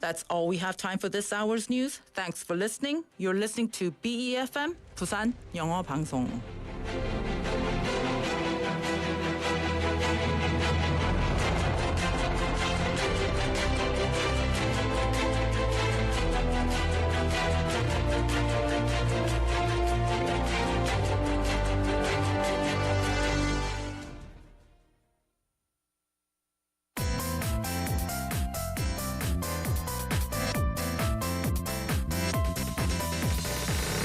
That's all we have time for this hour's news. Thanks for listening. You're listening to BEFM, 부산 영어방송.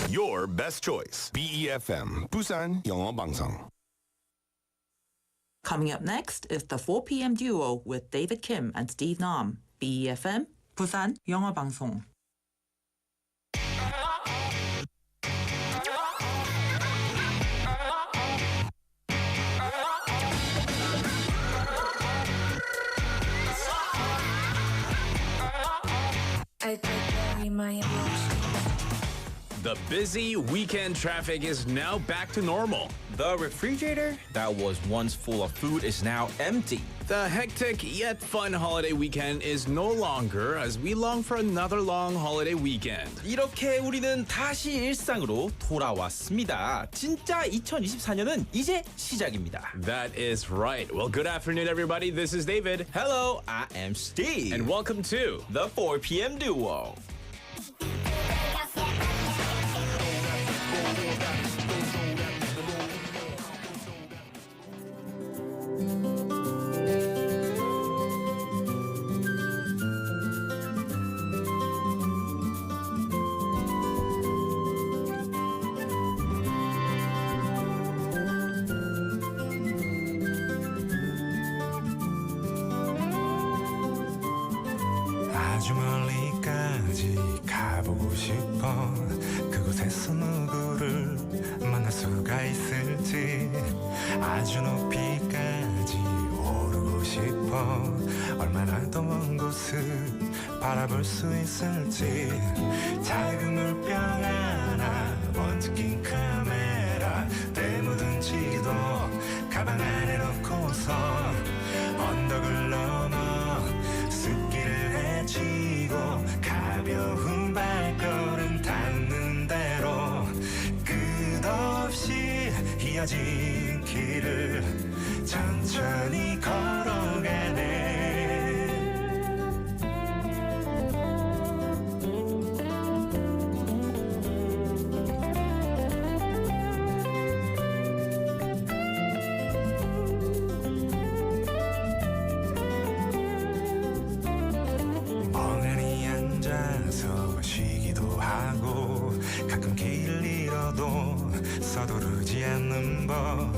Your best choice. BEFM, Busan 영어방송. Coming up next is the 4 p.m. duo with David Kim and Steve Nam. BEFM, 부산 영어방송. I bury my emotions. The busy weekend traffic is now back to normal. The refrigerator that was once full of food is now empty. The hectic yet fun holiday weekend is no longer as we long for another long holiday weekend. 이렇게 우리는 다시 일상으로 돌아왔습니다. 진짜 2024년은 이제 시작입니다. That is right. Well, good afternoon, everybody. This is David. Hello, I am Steve. And welcome to the 4 p.m. duo. 아주 멀리까지 가보고 싶어. 그곳에서 누구를 만날 수가 있을지. 아주 높이까지 오르고 싶어. 얼마나 더 먼 곳을 바라볼 수 있을지. 작은 물병 하나, 먼지 낀 카메라, 때 묻은 지도 가방 안에 넣고서 언덕을 넘어 숲길을 헤치고 가벼운 발걸음 닿는 대로 끝없이 이어진 길을 천천히 걸어가네. 쉬기도 하고 가끔 길을 잃어도 서두르지 않는 법.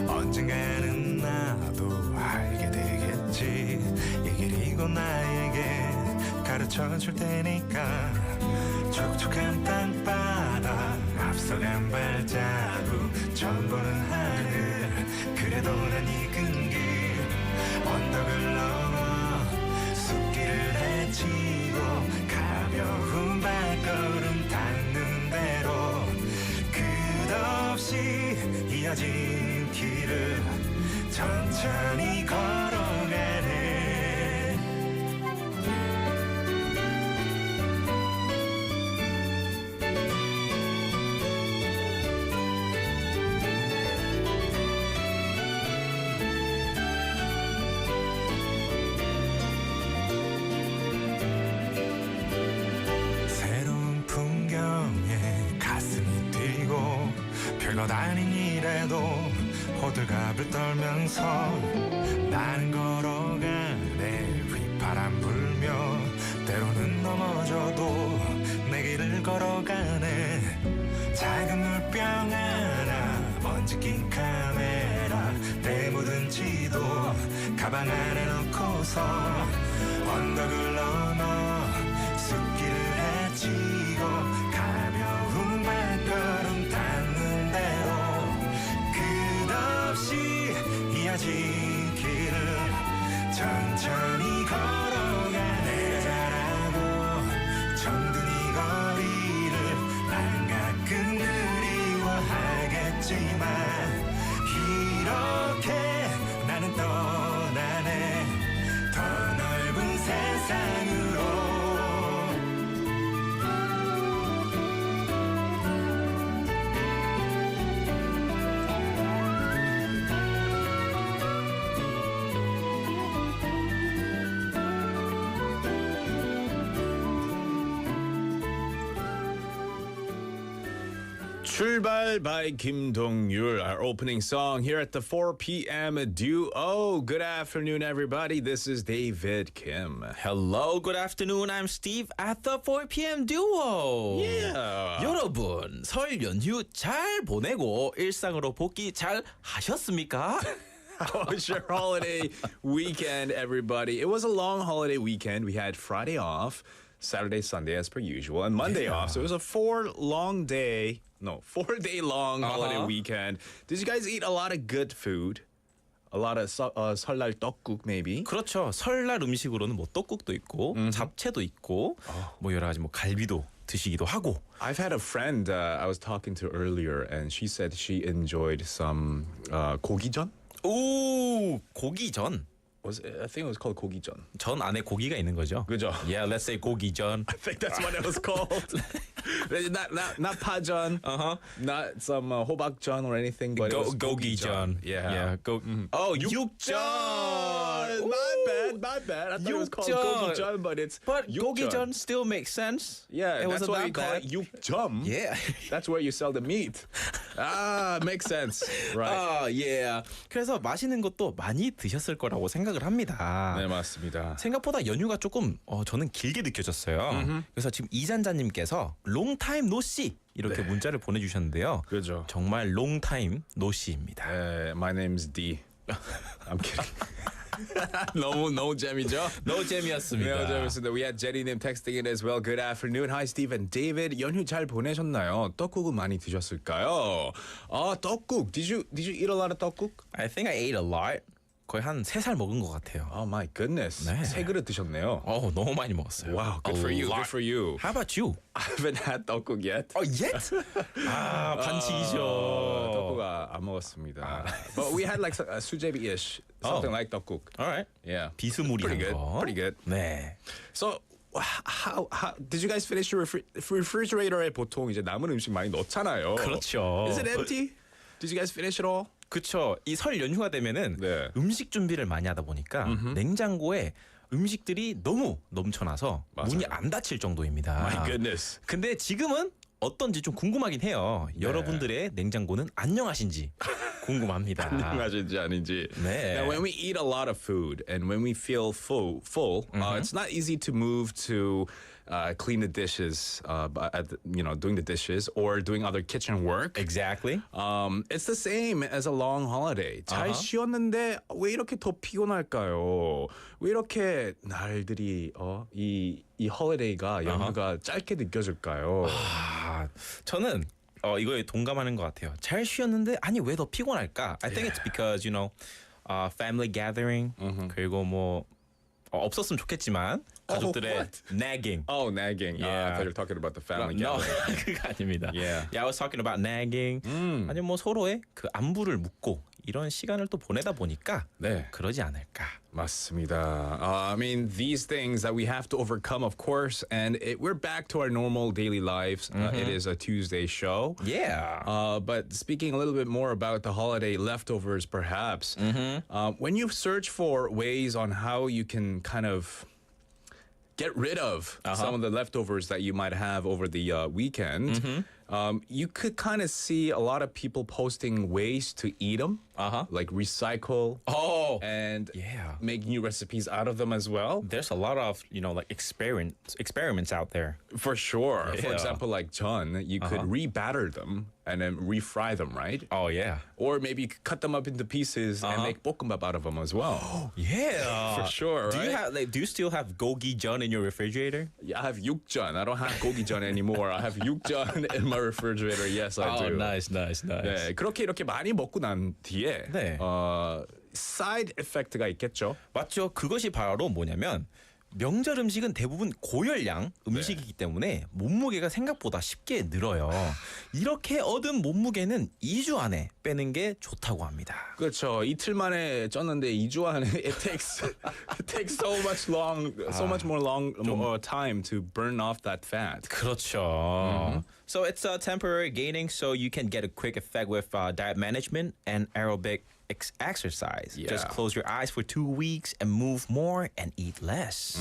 언젠가는 나도 알게 되겠지. 이 길이 곧 나에게 가르쳐줄 테니까. 촉촉한 땅바닥 앞서간 발자국 처음 보는 하늘. 그래도 난 익은 길 언덕을 넘어 숲길을 헤치고 가벼운 발걸음 닿는 대로 끝없이 이어진 길을 천천히 걸어가네. 별것 아닌 일에도 호들갑을 떨면서 나는 걸어가네. 휘파람 불며 때로는 넘어져도 내 길을 걸어가네. 작은 물병 하나, 먼지 낀 카메라, 때 묻은 지도 가방 안에 넣고서 언덕을 넘어 숲길을 헤치고 가벼운 발걸음 닿는 대로 끝없이 이어진 길을 천천히 걸어가네. 잘하고 정든 이 거리를 난 가끔 그리워하겠지만 이렇게 나는 떠나네. 더 넓은 세상 출발 by Kim Dong-yul, our opening song here at the 4 p.m. duo. Good afternoon, everybody. This is David Kim. Hello, good afternoon. I'm Steve at the 4 p.m. duo. Yeah. 여러분, 설 연휴 잘 보내고 일상으로 복귀 잘 하셨습니까? How was your holiday weekend, everybody? It was a long holiday weekend. We had Friday off, Saturday, Sunday as per usual, and Monday off. So it was a 4-day long holiday weekend. Did you guys eat a lot of good food? A lot of 설날 떡국 maybe? 그렇죠. 설날 음식으로는 뭐 떡국도 있고 잡채도 있고 뭐 여러 가지 뭐 갈비도 드시기도 하고. I've had a friend I was talking to earlier, and she said she enjoyed some 고기전. 오, 고기전. I think it was called 고기전. 전 안에 고기가 있는 거죠. 그죠? Yeah, let's say 고기전. I think that's what it was called. not 파전. Not some 호박전 or anything, but it was 고기전. Yeah. Oh, 육전. My bad. I thought it was called 육전. 고기전, but it's But 육전. 고기전 still makes sense. Yeah, it that's wasn't why that we call bad. it 육점. Yeah. That's where you sell the meat. Makes sense. Right. yeah. 그래서 맛있는 것도 많이 드셨을 거라고 생각을 합니다. 네, 맞습니다. 생각보다 연휴가 조금 저는 길게 느껴졌어요. 그래서 지금 이잔자님께서 long time no see 이렇게 문자를 보내주셨는데요. 그죠. 정말 long time no see입니다. My name's D. I'm kidding. 너무 재미죠? No 재미였습니다. 네, 재밌습니다. We had Jenny님 texting in as well. Good afternoon. Hi, Steve and David. 연휴 잘 보내셨나요? 떡국은 많이 드셨을까요? 떡국. Did you eat a lot of 떡국? I think I ate a lot. 거의 한 3살 먹은 것 같아요. Oh my goodness. 네. 3그릇 드셨네요. 너무 많이 먹었어요. Wow, good for you. Good for you. How about you? I haven't had 떡국 yet. Yet? 반칙이죠. 떡국 안 먹었습니다. But we had like 수제비-ish, something like 떡국. All right. Yeah. 비스무리한 Pretty good. 거. Pretty good. 네. So how did you guys finish your refrigerator에 보통 이제 남은 음식 많이 넣잖아요. 그렇죠. Is it empty? Did you guys finish it all? 그렇죠. 이 설 연휴가 되면은 네. 음식 준비를 많이 하다 보니까 냉장고에 음식들이 너무 넘쳐나서 맞아요. 문이 안 닫힐 정도입니다. My goodness. 근데 지금은 어떤지 좀 궁금하긴 해요. 여러분들의 냉장고는 안녕하신지 궁금합니다. 안녕하신지 아닌지. 네. Now, when we eat a lot of food and when we feel full, it's not easy to move to clean the dishes, doing the dishes or doing other kitchen work. Exactly. It's the same as a long holiday. 잘 쉬었는데 왜 이렇게 더 피곤할까요? 왜 이렇게 날들이 이 holiday가 연휴가 짧게 느껴질까요? 저는 이거에 동감하는 것 같아요. 잘 쉬었는데 아니 왜 더 피곤할까? I think it's because family gathering 그리고 뭐 없었으면 좋겠지만 가족들의 nagging. Oh, nagging. I thought you were talking about the family gathering. 그거 아닙니다. Yeah. I was talking about nagging. 아니면 뭐 서로의 그 안부를 묻고 이런 시간을 또 보내다 보니까 네. 그러지 않을까. 맞습니다. I mean, these things that we have to overcome, of course, and we're back to our normal daily lives. It is a Tuesday show. Yeah. But speaking a little bit more about the holiday leftovers, perhaps, when you search for ways on how you can kind of get rid of some of the leftovers that you might have over the weekend, you could kind of see a lot of people posting ways to eat them, like recycle and make new recipes out of them as well. There's a lot of, like experiments out there. For sure. For Yeah. example, like John, you could rebatter them and then refry them, right? Oh, yeah. Or maybe you could cut them up into pieces and make 볶음밥 out of them as well. Yeah. For sure, Do you right? do you still have gogijeon in your refrigerator? Yeah, I have 육전. I don't have 고기전 anymore. I have 육전 in my refrigerator. Yes, I do. nice. 네, 그렇게 이렇게 많이 먹고 난 뒤에 네. 사이드 이펙트가 있겠죠. 맞죠. 그것이 바로 뭐냐면 명절 음식은 대부분 고열량 음식이기 때문에 몸무게가 생각보다 쉽게 늘어요. 이렇게 얻은 몸무게는 2주 안에 빼는 게 좋다고 합니다. 그렇죠. 이틀 만에 쪘는데 2주 안에 it takes so much more time to burn off that fat. 그렇죠. So it's a temporary gaining, so you can get a quick effect with diet management and aerobic exercise. Yeah. Just close your eyes for 2 weeks and move more and eat less.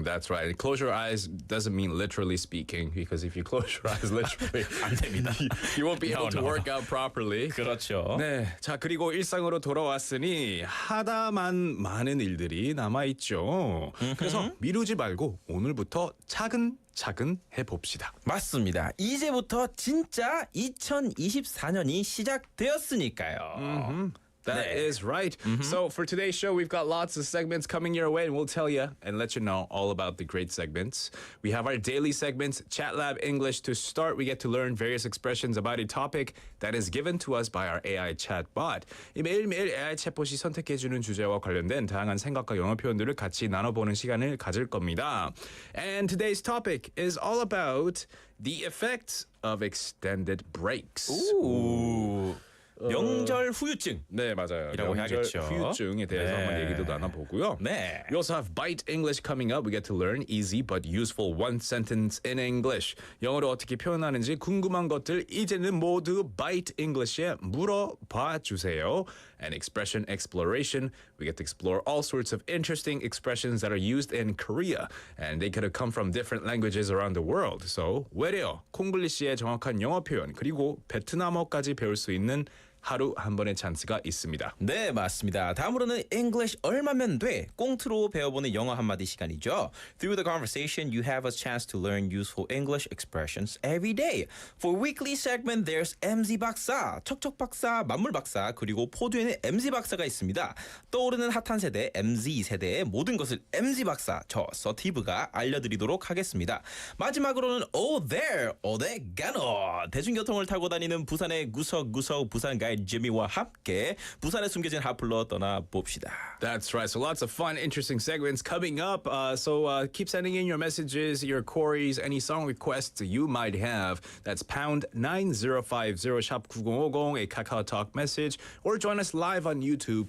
That's right. Close your eyes doesn't mean literally speaking, because if you close your eyes literally, 안 됩니다. you won't be able to No. work out properly. 그렇죠. 네, 자 그리고 일상으로 돌아왔으니 하다만 많은 일들이 남아 있죠. 그래서 미루지 말고 오늘부터 차근차근 해봅시다. 맞습니다. 이제부터 진짜 2024년이 시작되었으니까요. That is right. So for today's show, we've got lots of segments coming your way, and we'll tell you and let you know all about the great segments. We have our daily segments, Chat Lab English. To start, we get to learn various expressions about a topic that is given to us by our AI chatbot. 이 매일매일 AI 챗봇이 선택해주는 주제와 관련된 다양한 생각과 영어 표현들을 같이 나눠보는 시간을 가질 겁니다. And today's topic is all about the effects of extended breaks. 오. 명절 후유증. 네, 맞아요. 이라고 명절 해야겠죠. 후유증에 대해서 네. 한번 얘기도 나눠보고요. 네. We also have Bite English coming up. We get to learn easy but useful one sentence in English. 영어로 어떻게 표현하는지 궁금한 것들 이제는 모두 Bite English에 물어봐 주세요. And expression exploration. We get to explore all sorts of interesting expressions that are used in Korea. And they could have come from different languages around the world. So, 외래어, 콩글리시의 정확한 영어 표현, 그리고 베트남어까지 배울 수 있는 하루 한 번의 찬스가 있습니다. 네, 맞습니다. 다음으로는 English 얼마면 돼? 꽁트로 배워보는 영어 한마디 시간이죠. Through the conversation, you have a chance to learn useful English expressions every day. For weekly segment, there's MZ 박사, 척척 박사, 만물 박사, 그리고 포두에는 MZ 박사가 있습니다. 떠오르는 핫한 세대, MZ세대의 모든 것을 MZ 박사, 저 스티브가 알려드리도록 하겠습니다. 마지막으로는 Oh there, 오데가노. 대중교통을 타고 다니는 부산의 구석구석 부산 가이드 지미와 함께 부산에 숨겨진 핫플로 떠나봅시다. That's right. So lots of fun, interesting segments coming up. So keep sending in your messages, your queries, any song requests you might have. That's pound 9050 샵 9050, a Kakao Talk message, or join us live on YouTube.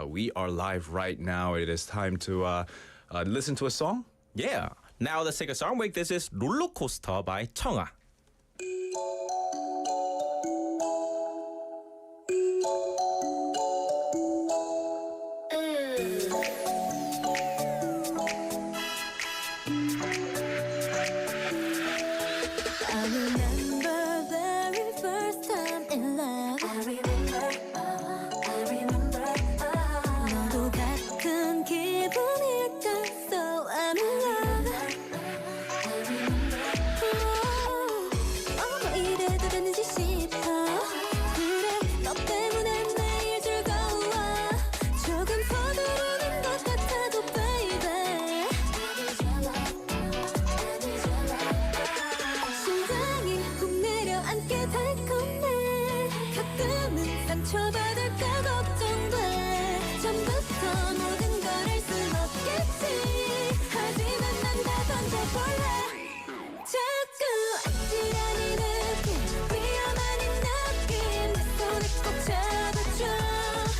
We are live right now. It is time to listen to a song. Yeah. Now let's take a song break. This is 롤러코스터 by 청아. I remember very first time in love. I remember. 너도 같은 기분일까? So I'm in love. 어머 이래도 되는지 싶어. 그래 너 때문에 매일 즐거워. 조금 서두르는 것 같아도 baby. 심장이 훅 내려앉게 달콤해. 가끔은 상처받을까 걱정돼. 처음부터 모든 걸 알 순 없겠지. 하지만 난 다 던져볼래. 자꾸 아찔한 이 느낌, 위험한 이 느낌, 내 손을 꼭 잡아줘.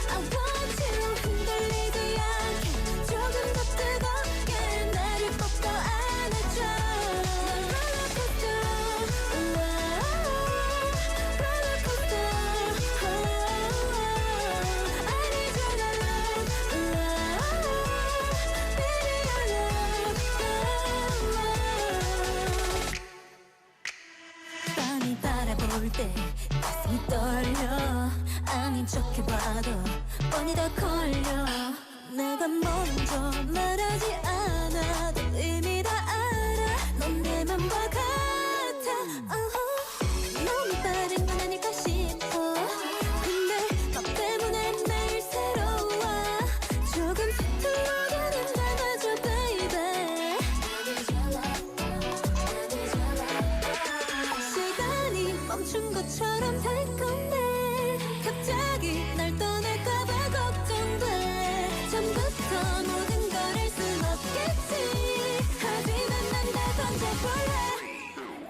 I want you. 흔들리지 않게 조금 더 뜨겁게 나를 꼭 더 안아줘. 롤러코스터, 롤러코스터. I need your love, baby your love. 빤히 바라볼 때 가슴이 떨려. 아닌 척해봐도 뻔히 다 걸려. 내가 먼저 말하지 않아도 이미 다 알아. 넌 내 맘과 같아. 너무 빠른 건 아닐까 싶어. 근데 너 때문에 매일 새로워. 조금 서툴러가는 나마저 baby. 시간이 멈춘 것처럼 달콤해. 갑자기 날 떠날까봐 걱정돼. 처음부터 모든 걸 알 순 없겠지. 하지만 난 다 던져볼래.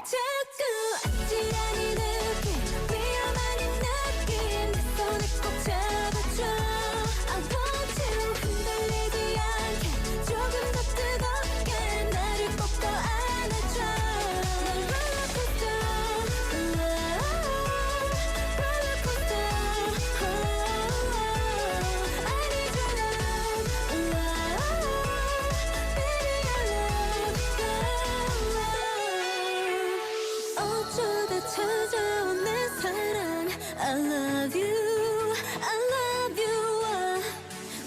자꾸 아찔한 이 느낌, 위험한 이 느낌, 내 손을 꼭 잡아줘. I want you. 흔들리지 않게 조금 더 뜨겁게 나를 꼭 더 안아줘. 롤러코스터, 롤러코스터. 찾아온 내 사랑 I love you I love you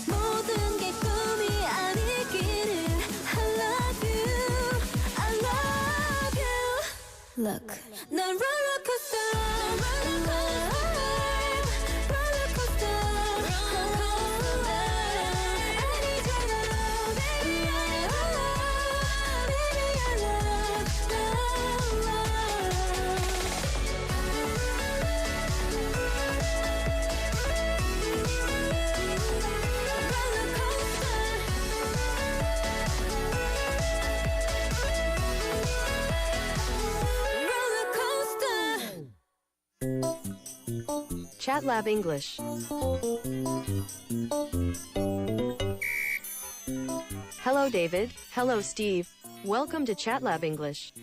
모든 게 꿈이 아니기를 I love you I love you Look 난 롤러코스터 Chat Lab English. Hello, David. Hello, Steve. Welcome to Chat Lab English.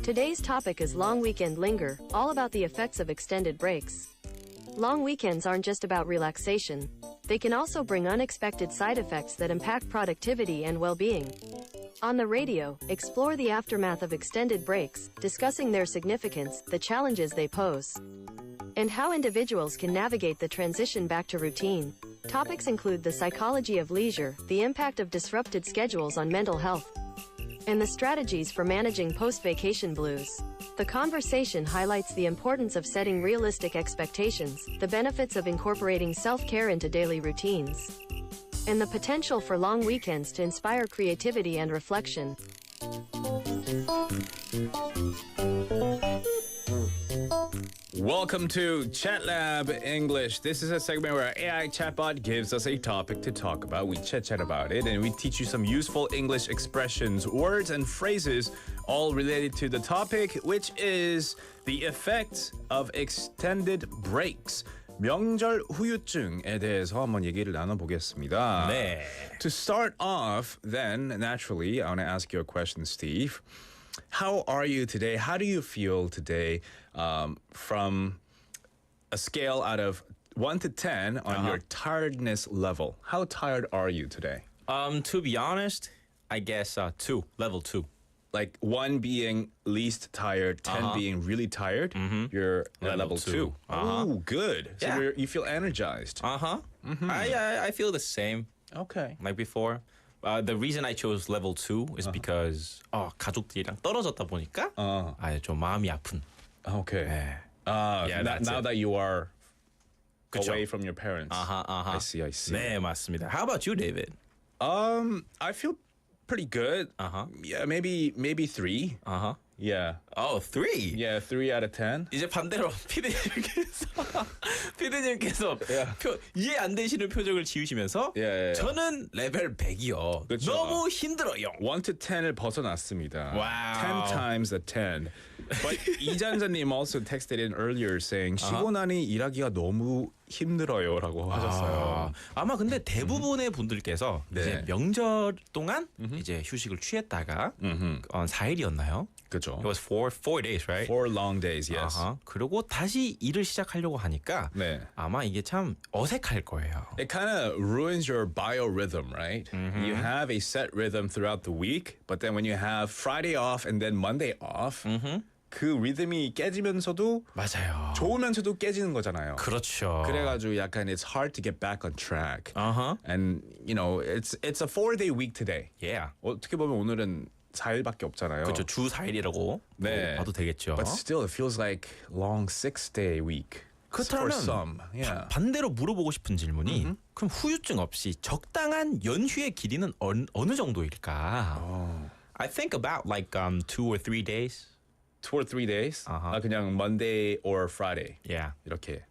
Today's topic is long weekend linger, all about the effects of extended breaks. Long weekends aren't just about relaxation. They can also bring unexpected side effects that impact productivity and well-being. On the radio, explore the aftermath of extended breaks, discussing their significance, the challenges they pose, and how individuals can navigate the transition back to routine. Topics include the psychology of leisure, the impact of disrupted schedules on mental health, and the strategies for managing post-vacation blues. The conversation highlights the importance of setting realistic expectations, the benefits of incorporating self-care into daily routines, and the potential for long weekends to inspire creativity and reflection. Welcome to Chat Lab English. This is a segment where our AI chatbot gives us a topic to talk about. We chat about it, and we teach you some useful English expressions, words, and phrases, all related to the topic, which is the effects of extended breaks. 명절 후유증에 대해서 한번 얘기를 나눠보겠습니다. 네. To start off, then, naturally, I want to ask you a question, Steve. How are you today? How do you feel today from a scale out of 1 to 10 on your tiredness level? How tired are you today? To be honest, I guess 2, level 2. Like 1 being least tired, 10 being really tired, you're at level 2. Oh, good. So Yeah. you feel energized. I feel the same Okay. like before. The reason I chose level 2 is because 가족들이랑 떨어졌다 보니까 좀 마음이 아픈. Okay. 네. Yeah, that's now it. that you are 그쵸? away from your parents. I see. 네, 맞습니다. How about you, David? I feel pretty good. Yeah, maybe 3. Yeah. Oh, 3. Yeah, 3 out of 10. 이제 반대로 피디님께서 이해 안 되시는 표정을 지으시면서 예. 저는 레벨 100이요. 그쵸. 너무 힘들어요. 1 to 10을 벗어났습니다. Wow. 10 times a 10. But 이잔자님 also texted in earlier saying 쉬고 나니 일하기가 너무 힘들어요라고 하셨어요. 아마 근데 대부분의 분들께서 네. 이제 명절 동안 이제 휴식을 취했다가 4일이었나요? 그죠. It was four days, right? 4 long days, yes. 그리고 다시 일을 시작하려고 하니까 네. 아마 이게 참 어색할 거예요. It kind of ruins your biorhythm, right? You have a set rhythm throughout the week, but then when you have Friday off and then Monday off, 그 리듬이 깨지면서도 맞아요. 좋으면서도 깨지는 거잖아요. 그렇죠. 그래가지고 약간 it's hard to get back on track. And you know, it's a 4-day week today. Yeah. 어떻게 보면 오늘은 4일밖에 없잖아요. 그렇죠. 주 4일이라고 네. 봐도 되겠죠. But still, it feels like long 6-day week. For some, 그렇다면 yeah. 반대로 물어보고 싶은 질문이 그럼 후유증 없이 적당한 연휴의 길이는 어느 정도일까? I think about like 2 or 3 days. 2 or 3 days. 그냥 Monday or Friday. Yeah. 이렇게.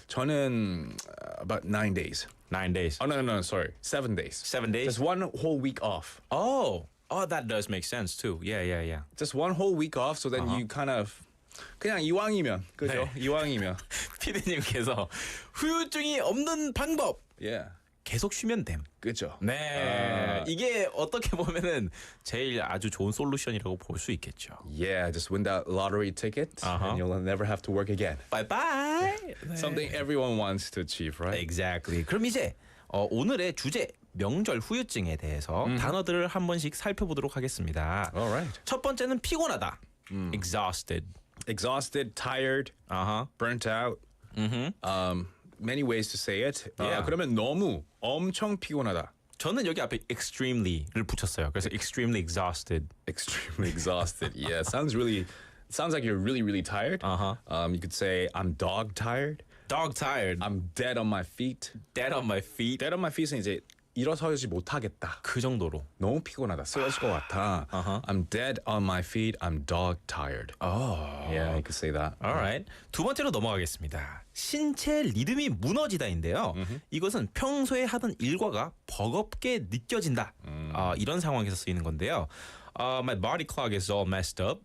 저는 about 9 days. 9 days. Oh no, sorry. 7 days. 7 days? Just one whole week off. Oh, that does make sense too. Yeah. Just one whole week off, so then you kind of 그냥 이왕이면 그죠? 네. 이왕이면. 피디님께서 후유증이 없는 방법. Yeah. 계속 쉬면 됨. 그죠? 네. 이게 어떻게 보면은 제일 아주 좋은 솔루션이라고 볼 수 있겠죠. Yeah, just win that lottery ticket and you'll never have to work again. Bye bye. Something everyone wants to achieve, right? Exactly. 그럼 이제 오늘의 주제 명절 후유증에 대해서 단어들을 한 번씩 살펴보도록 하겠습니다. Alright. 첫 번째는 피곤하다. exhausted. Exhausted, tired, burnt out. Many ways to say it. Yeah. 그러면 너무 엄청 피곤하다. 저는 여기 앞에 extremely를 붙였어요. 그래서 extremely exhausted. Extremely exhausted. Yeah, sounds like you're really tired. You could say I'm dog tired. dog tired. I'm dead on my feet. dead on my feet. Dead on my feet은 이제 일어서지 못하겠다. 그 정도로. 너무 피곤하다. 쓰러질 것 같아. I'm dead on my feet. I'm dog tired. Yeah, you could say that. Alright. 두 번째로 넘어가겠습니다. 신체 리듬이 무너지다인데요. 이것은 평소에 하던 일과가 버겁게 느껴진다. 이런 상황에서 쓰이는 건데요. My body clock is all messed up.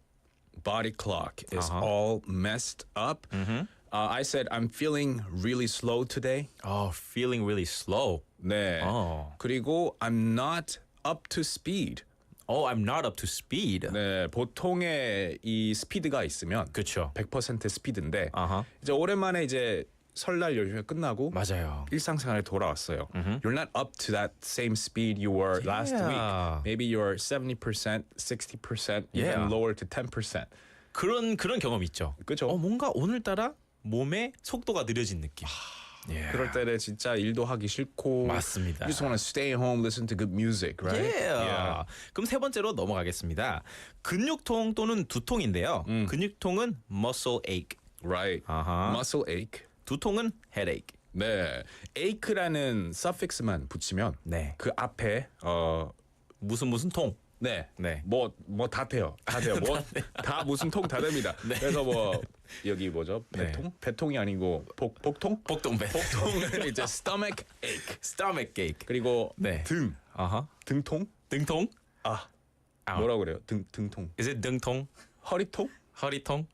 Body clock is all messed up. I said I'm feeling really slow today. Feeling really slow. 네. 그리고 I'm not up to speed. I'm not up to speed. 네, 보통의 이 스피드가 있으면 그렇죠. 100% 스피드인데 이제 오랜만에 이제 설날 연휴가 끝나고 맞아요. 일상생활에 돌아왔어요. You're not up to that same speed you were last week. Maybe you're 70%, 60%, even lower to 10%. 그런 경험 있죠. 그죠? 뭔가 오늘따라 몸의 속도가 느려진 느낌. 그럴 때는 진짜 일도 하기 싫고 맞습니다. You just want to stay home, listen to good music, right? Yeah. 그럼 세 번째로 넘어가겠습니다. 근육통 또는 두통인데요. 근육통은 muscle ache. Right. Muscle ache. 두통은 headache. 네. ache라는 suffix만 붙이면 네. 그 앞에 무슨 통. 네. 네. 뭐 다 돼요. 다 돼요. 뭐 다 무슨 통 다 됩니다. 그래서 뭐 여기 뭐죠? 배통? 네. 배통이 아니고 복통? 복통배. 복통은 이제 stomach ache. stomach ache. 그리고 네. 등. 등통? 등통? 뭐라고 그래요? 등통. Is it 등통? 허리통? 허리통?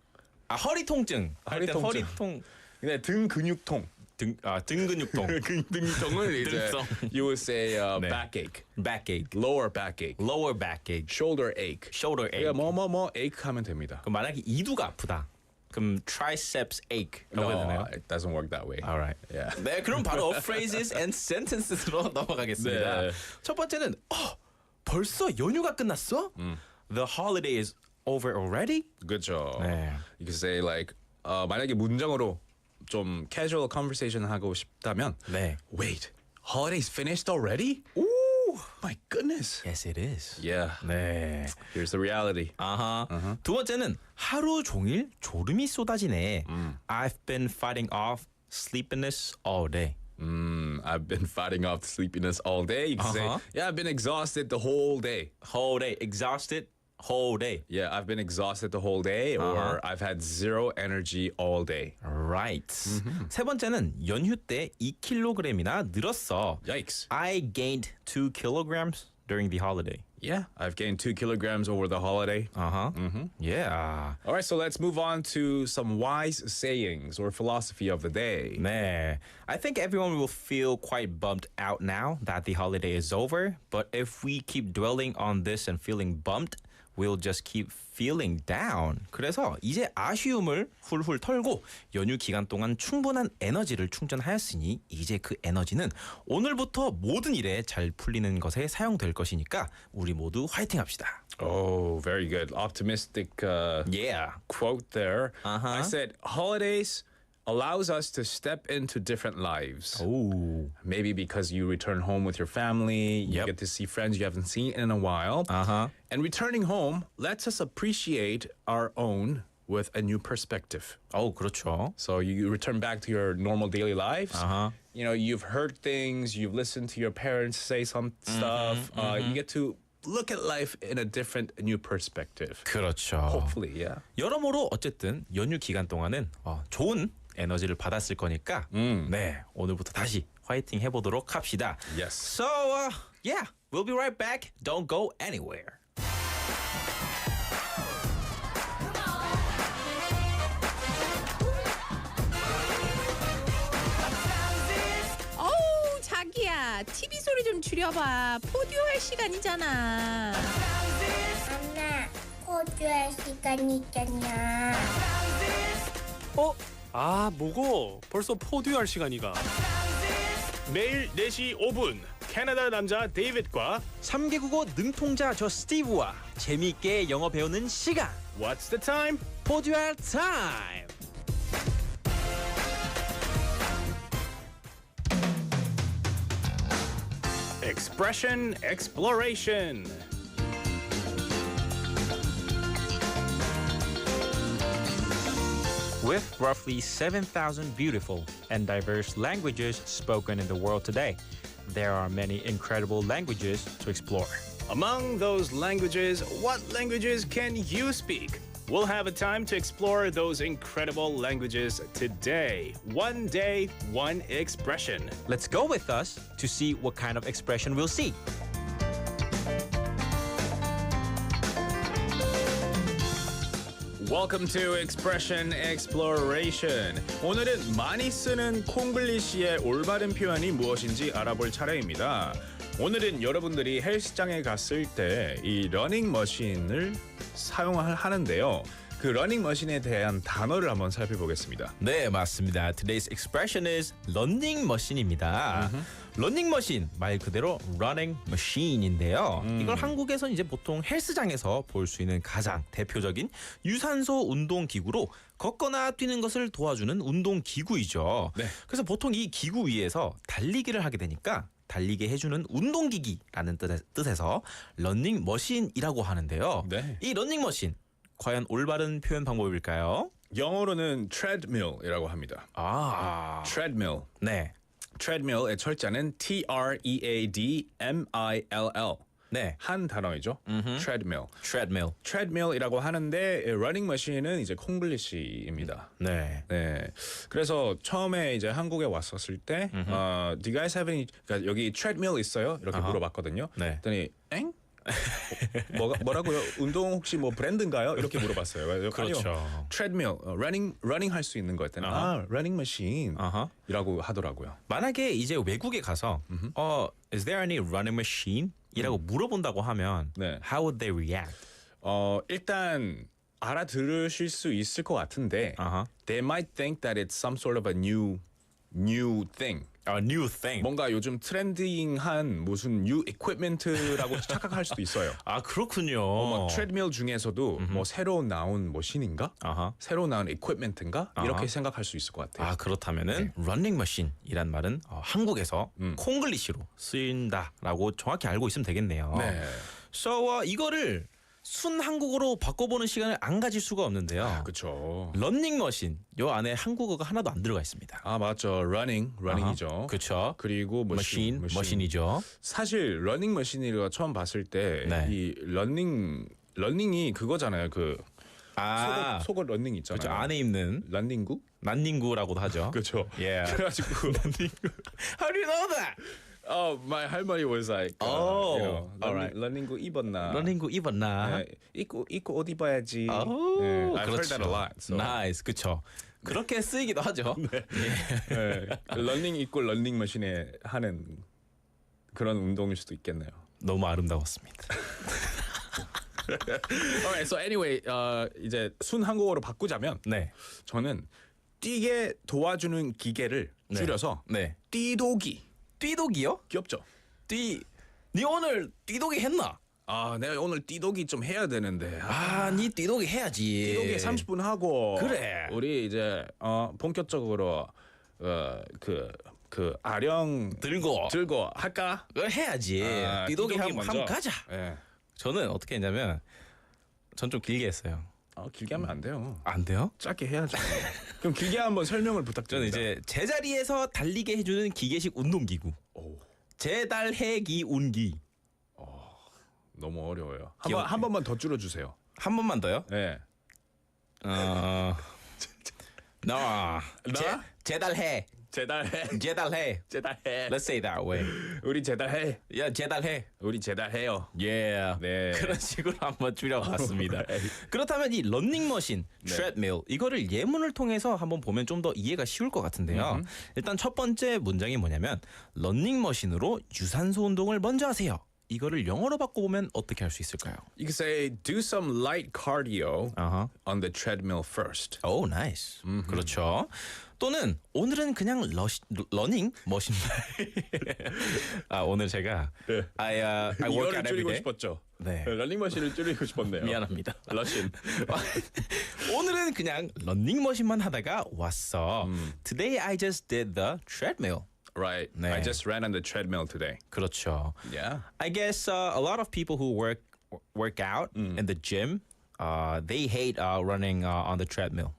허리 통증. 허리통. 네, 등 근육통. 등 근육통. 등통은 이제 등성. you would say 네. backache, backache. lower backache, lower backache. shoulder ache. shoulder ache. 그러니까 뭐 ache 하면 됩니다. 그럼 만약에 이두가 아프다. 그럼 triceps ache라고 해야 되나요? it doesn't work that way. Alright. Yeah. 네, 그럼 바로 phrases and sentences로 넘어가겠습니다. 네. 첫 번째는 벌써 연휴가 끝났어? The holiday is over already? 그렇죠. 네. You could say like 만약에 문장으로 좀 casual conversation 하고 싶다면 네. Wait, holidays finished already? Ooh, my goodness. Yes, it is. Yeah. 네. Here's the reality. 두 번째는 하루 종일 졸음이 쏟아지네. I've been fighting off sleepiness all day. I've been fighting off sleepiness all day. You can say, yeah, I've been exhausted the whole day. Whole day. Exhausted. Whole day. Yeah, I've been exhausted the whole day, or I've had zero energy all day. Right. 세 번째는 연휴 때 2kg이나 늘었어. Yikes. I gained 2 kilograms during the holiday. Yeah, I've gained 2 kilograms over the holiday. Yeah. All right, so let's move on to some wise sayings or philosophy of the day. 네. I think everyone will feel quite bummed out now that the holiday is over. But if we keep dwelling on this and feeling bummed, we'll just keep feeling down. 그래서 이제 아쉬움을 훌훌 털고 연휴 기간 동안 충분한 에너지를 충전하였으니 이제 그 에너지는 오늘부터 모든 일에 잘 풀리는 것에 사용될 것이니까 우리 모두 화이팅 합시다. Oh, very good. Optimistic Yeah. quote there. I said holidays allows us to step into different lives. 오. Maybe because you return home with your family, you Yep. get to see friends you haven't seen in a while. And returning home lets us appreciate our own with a new perspective. 그렇죠. So you return back to your normal daily lives. You know, you've heard things, you've listened to your parents say some stuff. You get to look at life in a different, new perspective. 그렇죠. Hopefully, yeah. 여러모로 어쨌든 연휴 기간 동안은 좋은 에너지를 받았을 거니까 네, 오늘부터 다시 화이팅 해보도록 합시다. Yes. So, yeah, we'll be right back. Don't go anywhere. 어우 자기야 TV 소리 좀 줄여봐. 포디오 할 시간이잖아. 엄마, 코드할 시간 있잖아. 뭐고? 벌써 포듀할 시간이가. 매일 4시 5분 캐나다 남자 데이빗과 3개 국어 능통자 저 스티브와 재미있게 영어 배우는 시간. What's the time? 포듀알 타임. Expression Exploration. With roughly 7,000 beautiful and diverse languages spoken in the world today, there are many incredible languages to explore. Among those languages, what languages can you speak? We'll have a time to explore those incredible languages today. One day, one expression. Let's go with us to see what kind of expression we'll see. Welcome to Expression Exploration. 오늘은 많이 쓰는 콩글리시의 올바른 표현이 무엇인지 알아볼 차례입니다. 오늘은 여러분들이 헬스장에 갔을 때 이 러닝머신을 사용하는데요. 그 러닝머신에 대한 단어를 한번 살펴보겠습니다. 네, 맞습니다. Today's expression is 러닝머신입니다. 러닝머신 말 그대로 running machine인데요. 이걸 한국에서 이제 보통 헬스장에서 볼 수 있는 가장 대표적인 유산소 운동 기구로 걷거나 뛰는 것을 도와주는 운동 기구이죠. 네. 그래서 보통 이 기구 위에서 달리기를 하게 되니까 달리게 해주는 운동기기라는 뜻에서 러닝머신이라고 하는데요. 네. 이 러닝머신 과연 올바른 표현 방법일까요? 영어로는 treadmill이라고 합니다. treadmill. 네. treadmill의 철자는 T-R-E-A-D-M-I-L-L. 네. 한 단어이죠. treadmill. treadmill이라고 하는데 러닝머신은 이제 콩글리시입니다. 네. 네. 그래서 처음에 이제 한국에 왔었을 때 do you guys have any 그러니까 여기 treadmill 있어요? 이렇게 물어봤거든요. 네. 그랬더니 엥? 뭐라고요? 운동 혹시 뭐 브랜드인가요? 이렇게 물어봤어요. 그렇죠. 아니요. treadmill, 러닝 할 수 있는 거였더니 러닝 머신이라고 하더라고요. 만약에 이제 외국에 가서 is there any running machine? 이라고 물어본다고 하면 네. how would they react? 일단 알아들으실 수 있을 것 같은데 they might think that it's some sort of a new thing. A new thing. 뭔가 요즘 트렌딩한 무슨 new equipment라고 착각할 수도 있어요. 아, 그렇군요. 뭐 트레드밀 중에서도 뭐 새로 나온 머신인가? 새로 나온 equipment인가? 이렇게 생각할 수 있을 것 같아요. 아, 그렇다면은 running machine이란 말은 한국에서 콩글리시로 쓰인다라고 정확히 알고 있으면 되겠네요. 네. So 이거를 순 한국어로 바꿔보는 시간을 안 가질 수가 없는데요. 그렇죠. 러닝머신 요 안에 한국어가 하나도 안 들어가 있습니다. 아 맞죠. 러닝이죠. 그렇죠. 그리고 머신이죠. 사실 러닝머신이가 처음 봤을 때 이 러닝이 그거잖아요. 그 속옷 러닝 있잖아요. 그렇죠. 안에 입는 난닝구라고도 하죠. 그렇죠. Yeah. 그래가지고 How do you know that? my 할머니 was like, 러닝구 입었나? 러닝구 입었나? 입고 옷 입어야지. I've heard that a lot. So. Nice, 그렇죠. 그렇게 쓰이기도 하죠. 러닝 입고 러닝머신에 하는 그런 운동일 수도 있겠네요. 너무 아름다웠습니다. Alright, so anyway, 이제 순 한국어로 바꾸자면, 저는 뛰게 도와주는 기계를 줄여서 뛰도기. 뛰도기요? 귀엽죠? 니 오늘 뛰도기 했나? 내가 오늘 뛰도기 좀 해야 되는데. 니 뛰도기 해야지. 뛰도기 30분 하고. 그래. 우리 이제 본격적으로 그 아령 들고 할까? 그걸 해야지. 뛰도기 한번 가자. 네. 저는 어떻게 했냐면 전 좀 길게 했어요. 길게 하면 안 돼요. 안 돼요? 짧게 해야죠. 그럼 길게 한번 설명을 부탁드립니다. 저는 이제 제자리에서 달리게 해주는 기계식 운동기구. 제달해기 운기. 너무 어려워요. 한 번만 더 줄여주세요. 한 번만 더요? 네. 제달해. 제달해. Let's say that way. 우리 제달해. 야, 제달해. 우리 제달해요. Yeah. 네. 그런 식으로 한번 줄여봤습니다. 그렇다면 이 러닝머신, treadmill 이거를 예문을 통해서 한번 보면 좀 더 이해가 쉬울 것 같은데요. 일단 첫 번째 문장이 뭐냐면 러닝머신으로 유산소 운동을 먼저 하세요. 이거를 영어로 바꿔보면 어떻게 할 수 있을까요? You could say do some light cardio on the treadmill first. Oh, nice. 그렇죠. 또는 오늘은 그냥 러닝 머신 오늘 제가 I work 이거를 out every 줄이고 day. 싶었죠. 네. 런닝머신을 줄이고 싶었네요. 미안합니다. 러신. 오늘은 그냥 러닝머신만 하다가 왔어. Today I just did the treadmill. Right. 네. I just ran on the treadmill today. 그렇죠. Yeah. I guess a lot of people who work out in the gym, they hate running on the treadmill.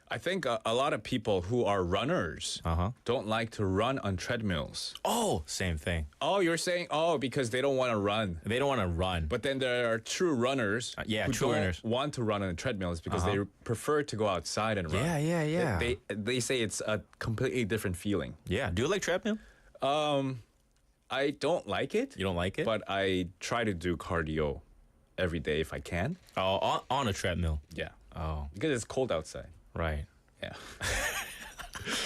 I think a lot of people who are runners don't like to run on treadmills. Oh, same thing. Oh, you're saying because they don't want to run. They don't want to run. But then there are true runners yeah, who true don't runners. want to run on treadmills because they prefer to go outside and run. Yeah. They say it's a completely different feeling. Yeah. Do you like treadmill? I don't like it. You don't like it? But I try to do cardio every day if I can. Oh, on a treadmill. Yeah. Oh, Because it's cold outside. right. Yeah.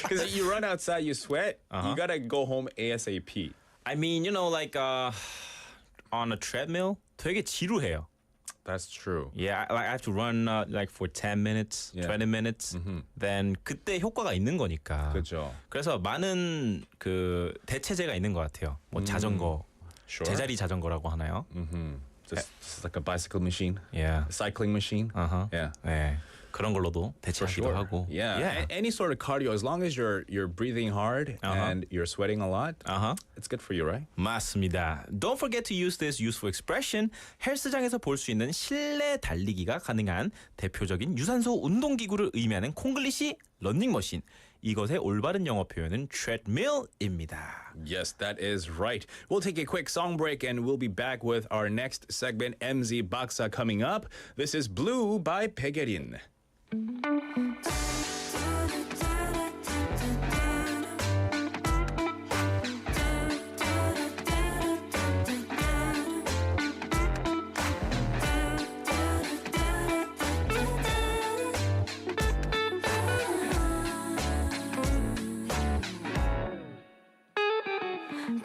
Because you run outside, you sweat, you gotta go home ASAP. I mean, like on a treadmill, 되게 지루해요. That's true. Yeah, I have to run like for 10 minutes, Yeah. 20 minutes. Then 그때 효과가 있는 거니까. 그죠. 그래서 많은 그 대체제가 있는 것 같아요. 뭐 자전거, Sure. 제자리 자전거라고 하나요? Just like a bicycle machine, Yeah. a cycling machine. Yeah. 네. 그런 걸로도 대체하기도 하고. Yeah. Any sort of cardio, as long as you're breathing hard and you're sweating a lot, it's good for you, right? 맞습니다. Don't forget to use this useful expression. 헬스장에서 볼 수 있는 실내 달리기가 가능한 대표적인 유산소 운동기구를 의미하는 콩글리시 러닝머신. 이것의 올바른 영어 표현은 treadmill입니다. Yes, that is right. We'll take a quick song break and we'll be back with our next segment, MZ Baksa, coming up. This is Blue by Pegerin.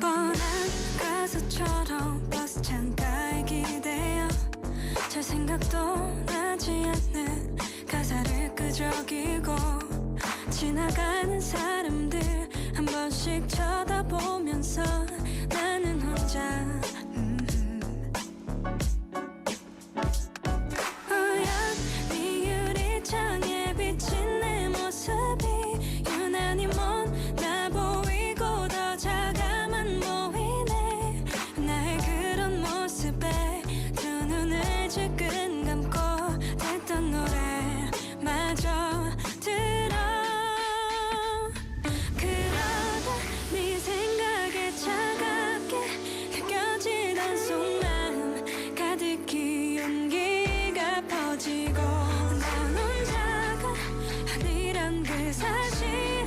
뻔한 가수처럼 버스 창가에 기대어 잘 생각도 나지 않는 가사를 끄적이고 지나가는 사람들 한 번씩 쳐다보면서 나는 혼자 우연히 유리창에 비친 내 모습이 유난히 먼나 보이고 더 작아만 보이네 나의 그런 모습에 두 눈을 질끈 감고 듣던 노래마저 들어 그러다 네 생각에 차갑게 느껴지던 속마음 가득히 용기가 퍼지고 난 혼자가 아니란 그 사실에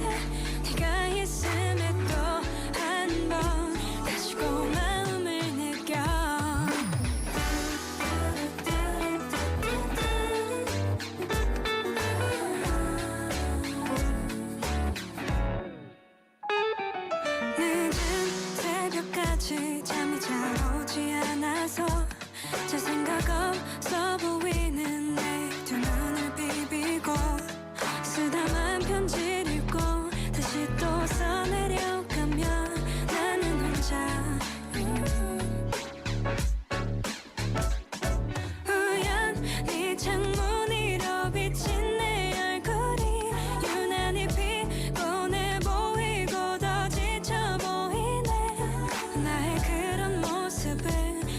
네가 있음에 또 한 번 다시 고마움을 느껴 늦은 새벽까지 잠이 잘 오지 않아서 잘 생각 없어 보이는 내 두 눈을 비비고 쓰다만 편지를 읽고 다시 또 써내려가면 나는 혼자 우연히 창문 위로 비친 내 얼굴이 유난히 피곤해 보이고 더 지쳐 보이네 나의 그런 모습을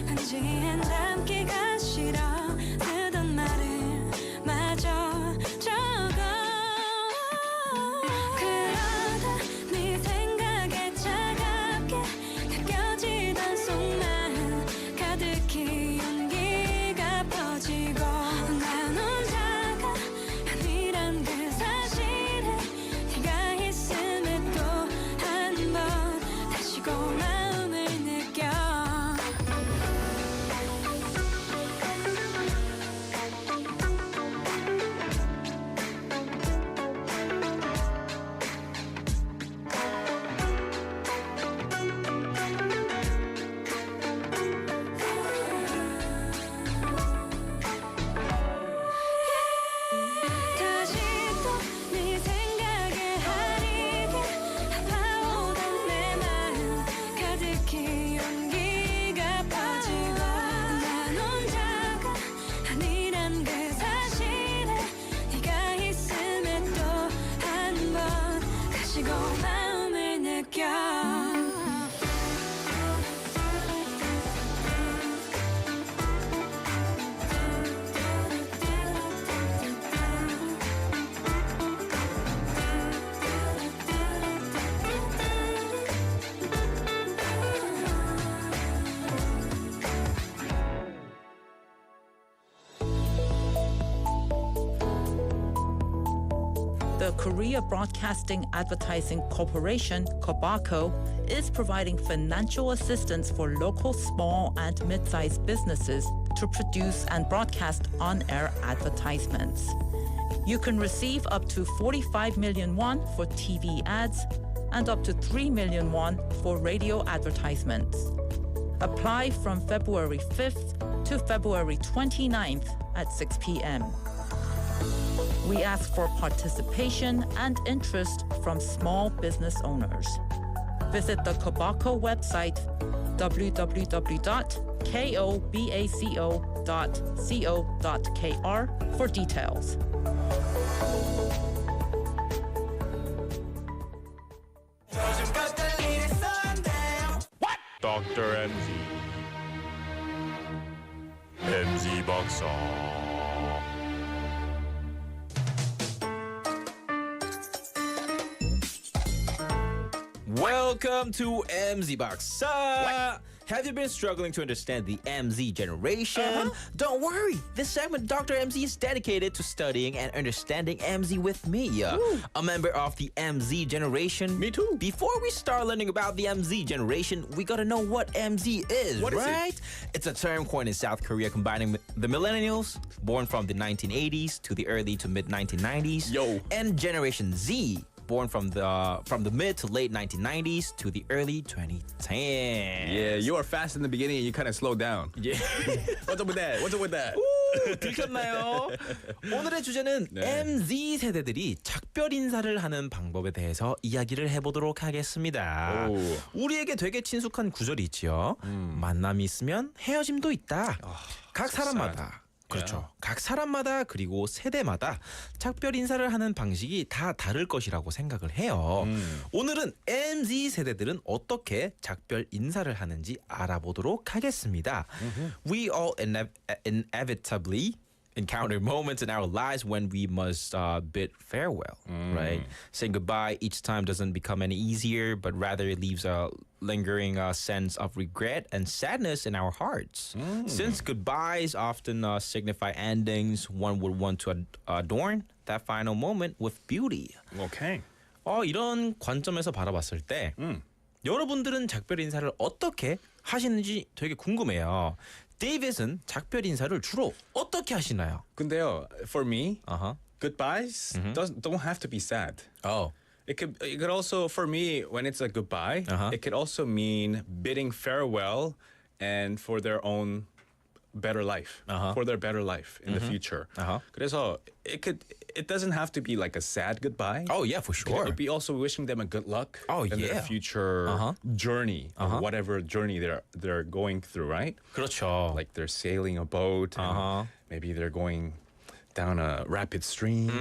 편지엔 담기가 싫어 쓰던 말을 마저 적어 그러다 네 생각에 차갑게 느껴지던 속마음 가득히 용기가 퍼지고 난 혼자가 아니란 그 사실에 네가 있음에 또 한 번 다시 고마움을 느껴 the Korea Broadcasting Advertising Corporation, KOBACO, is providing financial assistance for local small and mid-sized businesses to produce and broadcast on-air advertisements. You can receive up to 45 million won for TV ads and up to 3 million won for radio advertisements. Apply from February 5th to February 29th at 6 p.m. We ask for participation and interest from small business owners. Visit the KOBACO website www.kobaco.co.kr for details. Dr. MZ MZ 박사 Welcome to MZ Baksa. Have you been struggling to understand the MZ generation? Don't worry. This segment, Dr. MZ, is dedicated to studying and understanding MZ with me, a member of the MZ generation. Me too. Before we start learning about the MZ generation, we gotta know what MZ is, What is it? right? It's a term coined in South Korea combining the millennials, born from the 1980s to the early to mid 1990s, Yo. and Generation Z, born from the mid to late 1990s to the early 2010s. Yeah, you are fast in the beginning and you kind of slow down. Yeah. What's up with that? What's up with that? 들켰나요? 오늘의 주제는 네. MZ 세대들이 작별 인사를 하는 방법에 대해서 이야기를 해보도록 하겠습니다. 오. 우리에게 되게 친숙한 구절이 있지요. 만남이 있으면 헤어짐도 있다. 각 so 사람마다 그렇죠. 각 사람마다 그리고 세대마다 작별 인사를 하는 방식이 다 다를 것이라고 생각을 해요. 오늘은 MZ 세대들은 어떻게 작별 인사를 하는지 알아보도록 하겠습니다. We all inevitably encounter moments in our lives when we must bid farewell, right? Saying goodbye each time doesn't become any easier, but rather it leaves a lingering sense of regret and sadness in our hearts. Since goodbyes often signify endings, one would want to adorn that final moment with beauty. Okay. 이런 관점에서 바라봤을 때 여러분들은 작별 인사를 어떻게 하시는지 되게 궁금해요. 데이빗은 작별 인사를 주로 어떻게 하시나요? 근데요, for me, Uh-huh. goodbyes don't have to be sad. Oh. It could also, for me, when it's a goodbye, it could also mean bidding farewell and for their own better life, for their better life in the future. 그래서 it doesn't have to be like a sad goodbye. Oh yeah, for It sure. would be also wishing them a good luck in yeah. their future journey, or whatever journey they're going through, right? 그렇죠. Like they're sailing a boat, and maybe they're going down a rapid stream.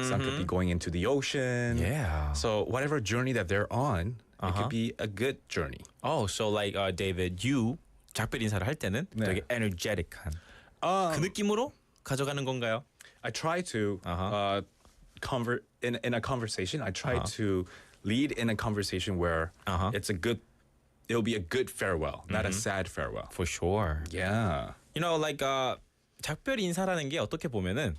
Some could be going into the ocean. Yeah. So whatever journey that they're on, it could be a good journey. Oh, so like David, you 작별 인사를 할 때는 되게 energetic한 그 느낌으로 가져가는 건가요? I try to convert in a conversation. I try to lead in a conversation where it'll be a good farewell, not a sad farewell. For sure. Yeah. You know, like 작별 인사라는 게 어떻게 보면은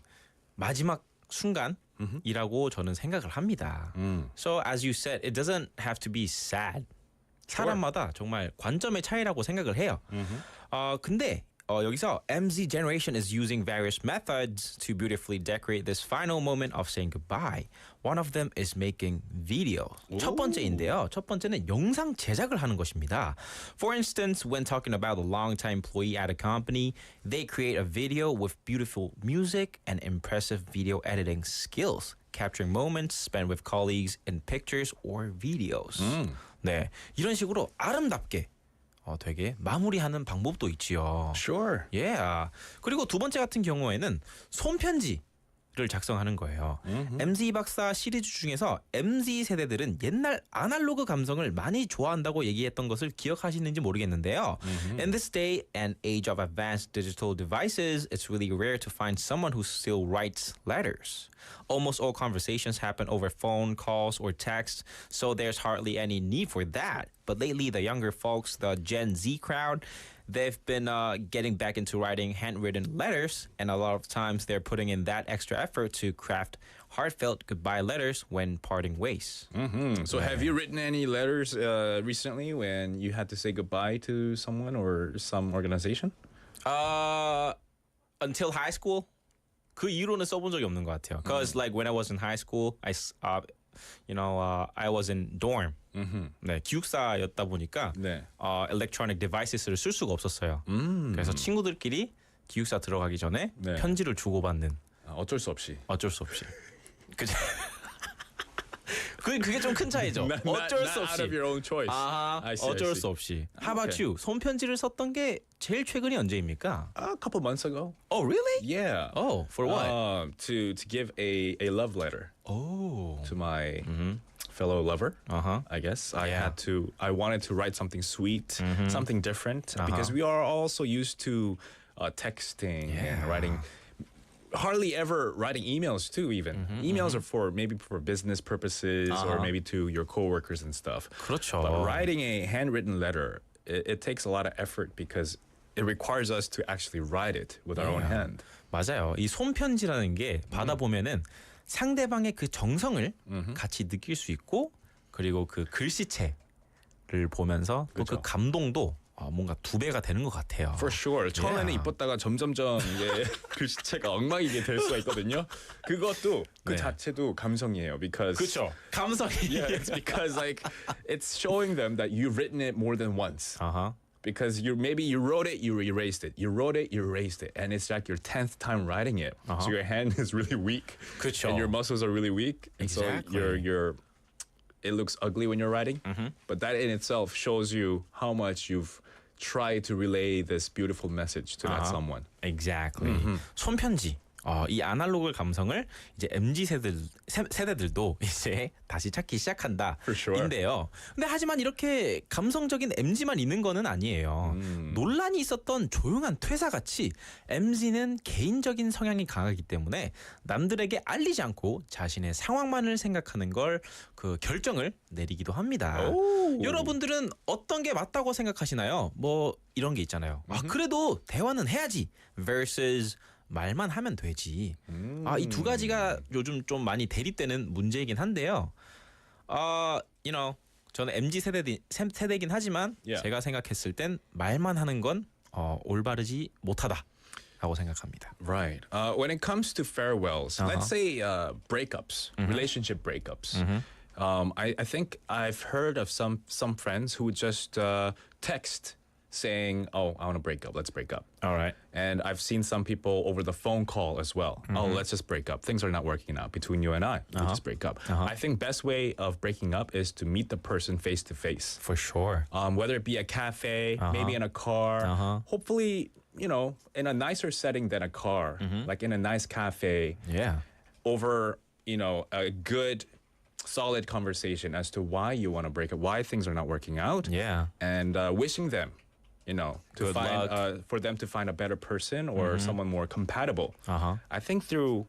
마지막 순간이라고 저는 생각을 합니다. So as you said, it doesn't have to be sad. 사람마다 정말 관점의 차이라고 생각을 해요. 근데 여기서 MZ generation is using various methods to beautifully decorate this final moment of saying goodbye. One of them is making video. 첫 번째인데요. 첫 번째는 영상 제작을 하는 것입니다. For instance, when talking about a long-time employee at a company, they create a video with beautiful music and impressive video editing skills, capturing moments spent with colleagues in pictures or videos. 네, 이런 식으로 아름답게 되게 마무리하는 방법도 있지요. Sure. Yeah. 그리고 두 번째 같은 경우에는 손편지를 작성하는 거예요. MZ 박사 시리즈 중에서 MZ 세대들은 옛날 아날로그 감성을 많이 좋아한다고 얘기했던 것을 기억하시는지 모르겠는데요. In this day and age of advanced digital devices, it's really rare to find someone who still writes letters. Almost all conversations happen over phone calls or text, so there's hardly any need for that. but lately the younger folks, the Gen Z crowd, they've been getting back into writing handwritten letters, and a lot of times they're putting in that extra effort to craft heartfelt goodbye letters when parting ways. So have you written any letters recently when you had to say goodbye to someone or some organization? Until high school, 그 이후로는 써본 적이 없는 것 같아요. Because like when I was in high school, I was in dorm. 네, 기숙사였다 보니까 네. electronic devices를 쓸 수가 없었어요. 그래서 친구들끼리 기숙사 들어가기 전에 네. 편지를 주고받는. 어쩔 수 없이. 어쩔 수 없이. 그죠? 그게 좀 큰 차이죠. 어쩔 수 Not out of 없이. your own choice. 아하, I see, I 어쩔 see. 수 없이. How about Okay. you? 손편지를 썼던 게 제일 최근이 언제입니까? A couple months ago. Oh, really? Yeah. Oh, for what? To give a love letter Oh. to my fellow lover. Uh-huh. I guess Yeah. I wanted to write something sweet, something different, because we are also used to texting and writing. Hardly ever writing emails too. Even emails are for maybe for business purposes or maybe to your coworkers and stuff. 그렇죠. But writing a handwritten letter, it takes a lot of effort because it requires us to actually write it with our own hand. 맞아요. 이 손편지라는 게 받아보면은 상대방의 그 정성을 같이 느낄 수 있고, 그리고 그 글씨체를 보면서 또 그 그렇죠. 감동도 뭔가 2배가 되는 것 같아요. For sure. 처음에는 Yeah. 이뻤다가 점점점 이제 글씨체가 엉망이게 될 수가 있거든요. 그것도 그 네. 자체도 감성이에요. Because 그렇죠. 감성이. yeah, it's because like it's showing them that you've written it more than once. 아하. Because you wrote it, you erased it. You wrote it, you erased it, and it's like your 10th time writing it. So your hand is really weak, 그쵸. and your muscles are really weak, and Exactly. so it looks ugly when you're writing. But that in itself shows you how much you've tried to relay this beautiful message to that someone. Exactly. 손편지. 이 아날로그 감성을 이제 MZ 세대들도 이제 다시 찾기 시작한다. For sure. 인데요. 근데 하지만 이렇게 감성적인 MZ만 있는 거는 아니에요. 논란이 있었던 조용한 퇴사같이 MZ는 개인적인 성향이 강하기 때문에 남들에게 알리지 않고 자신의 상황만을 생각하는 걸 그 결정을 내리기도 합니다. 여러분들은 어떤 게 맞다고 생각하시나요? 뭐 이런 게 있잖아요. 그래도 대화는 해야지. versus 말만 하면 되지. 이 두 가지가 요즘 좀 많이 대립되는 문제이긴 한데요. 저는 MZ 세대이긴 하지만 Yeah. 제가 생각했을 땐 말만 하는 건 올바르지 못하다라고 생각합니다. Right. When it comes to farewells, let's say breakups, relationship breakups. I think I've heard of some friends who would just text saying, "Oh, I want to break up. Let's break up." All right. And I've seen some people over the phone call as well. Oh, let's just break up. Things are not working out between you and I. We just break up. I think best way of breaking up is to meet the person face to face. For sure. Whether it be a cafe, maybe in a car, hopefully, in a nicer setting than a car, like in a nice cafe, Yeah. over, a good, solid conversation as to why you want to break up, why things are not working out, Yeah. and wishing them, to Good find luck. for them to find a better person or someone more compatible. I think through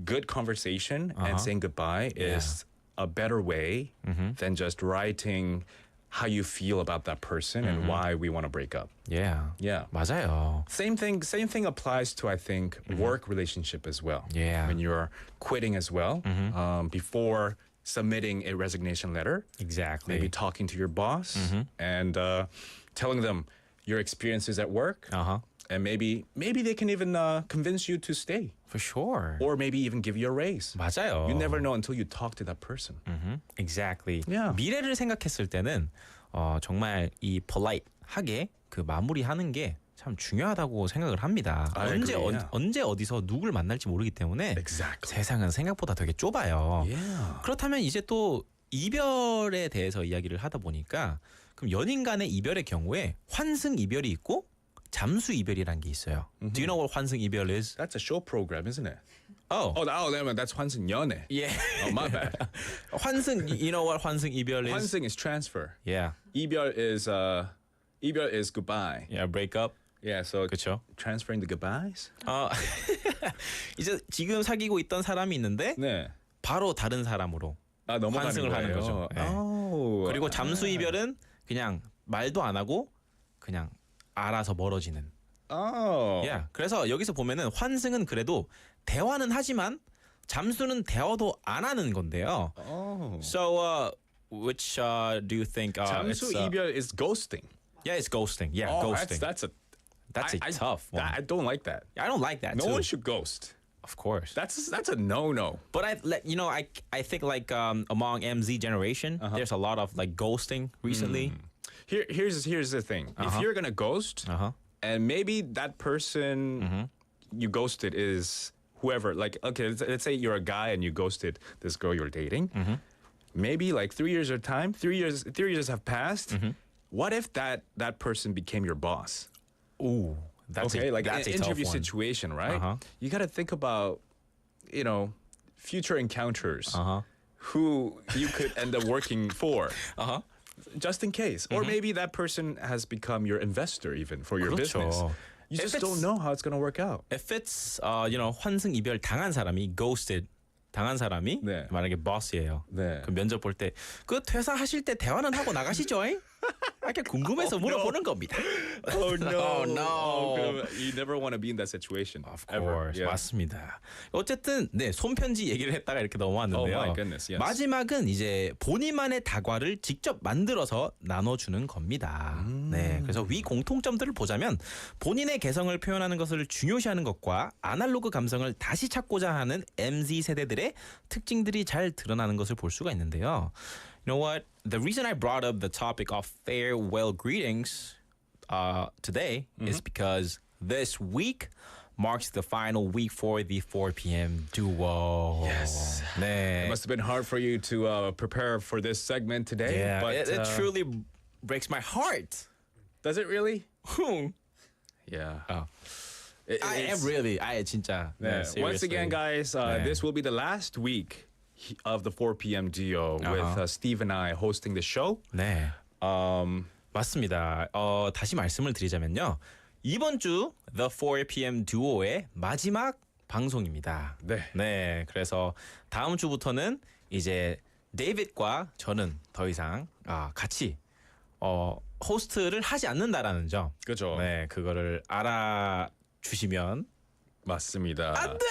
good conversation and saying goodbye is a better way than just writing how you feel about that person and why we want to break up. Yeah. Yeah. 맞아요. Same thing applies to, I think, work relationship as well. Yeah. When you're quitting as well, before submitting a resignation letter, Exactly. maybe talking to your boss and telling them your experiences at work, and maybe they can even convince you to stay, For sure. or maybe even give you a raise. 맞아요. You never know until you talk to that person. Exactly. Yeah. 미래를 생각했을 때는 정말 이 polite하게 그 마무리하는 게 참 중요하다고 생각을 합니다. I agree, yeah. 언제 어디서 누굴 만날지 모르기 때문에 Exactly. 세상은 생각보다 되게 좁아요. Yeah. 그렇다면 이제 또 이별에 대해서 이야기를 하다 보니까 그럼 연인 간의 이별의 경우에 환승 이별이 있고 잠수 이별이란 게 있어요. Do you know what 환승 이별 is? That's a show program, isn't it? Oh. That's 환승 연애. Yeah. Oh, my bad. 환승, you know what 환승 이별 is? 환승 is transfer. Yeah. 이별 is goodbye. Yeah, break up. Yeah, so 그렇죠. transferring the goodbyes. 이제 지금 사귀고 있던 사람이 있는데 네. 바로 다른 사람으로 넘어가는 환승을 하는 거예요. 거죠. 네. Oh. 그리고 잠수 이별은 그냥 말도 안 하고 그냥 알아서 멀어지는. Oh. Yeah. 그래서 여기서 보면은 환승은 그래도 대화는 하지만 잠수는 대화도 안 하는 건데요. Oh. So which do you think 잠수 it's, 이별 is ghosting. Yeah, it's ghosting. Yeah, Oh, ghosting. that's a tough one. I don't like that. I don't like that No too. one should ghost. Of course. That's a no. But I think like among MZ generation, there's a lot of like ghosting recently. Here's the thing. If you're gonna ghost, and maybe that person you ghosted is whoever. Like, okay, let's say you're a guy and you ghosted this girl you're dating. Maybe like 3 years of time, 3 years have passed. What if that person became your boss? Ooh, that's Okay, like that's an a tough interview one. situation, right? You got to think about, future encounters, who you could end up working for, just in case. Or maybe that person has become your investor even for your 그렇죠. business. You If just don't it's- know how it's going to work out. If it's 환승 이별 당한 사람이 ghosted 당한 사람이 네. 만약에 boss예요. 네. 그 면접 볼 때 그 퇴사하실 때 대화는 하고 나가시죠? 이렇게 궁금해서 물어보는 겁니다. Oh no. no. You never want to be in that situation. Of ever. course. Yeah. 맞습니다. 어쨌든 네, 손편지 얘기를 했다가 이렇게 넘어왔는데요. Oh my goodness, yes. 마지막은 이제 본인만의 다과를 직접 만들어서 나눠주는 겁니다. 네, 그래서 위 공통점들을 보자면 본인의 개성을 표현하는 것을 중요시하는 것과 아날로그 감성을 다시 찾고자 하는 MZ 세대들의 특징들이 잘 드러나는 것을 볼 수가 있는데요. You know what? The reason I brought up the topic of farewell greetings today is because this week marks the final week for the 4 p.m. duo. Yes. 네. It must have been hard for you to prepare for this segment today. Yeah, but it truly breaks my heart. does it really? I Yeah. am It's- really, 진짜. Yeah. 네, Once again, seriously. guys, 네. this will be the last week of the 4 p.m. duo with Steve and I hosting the show. 네. 맞습니다. 다시 말씀을 드리자면요. 이번 주 The 4 p.m. duo의 마지막 방송입니다. 네. 네. 그래서 다음 주부터는 이제 데이빗과 저는 더 이상 같이 호스트를 하지 않는다라는 점. 그죠. 네, 그거를 알아주시면 맞습니다. 안 돼.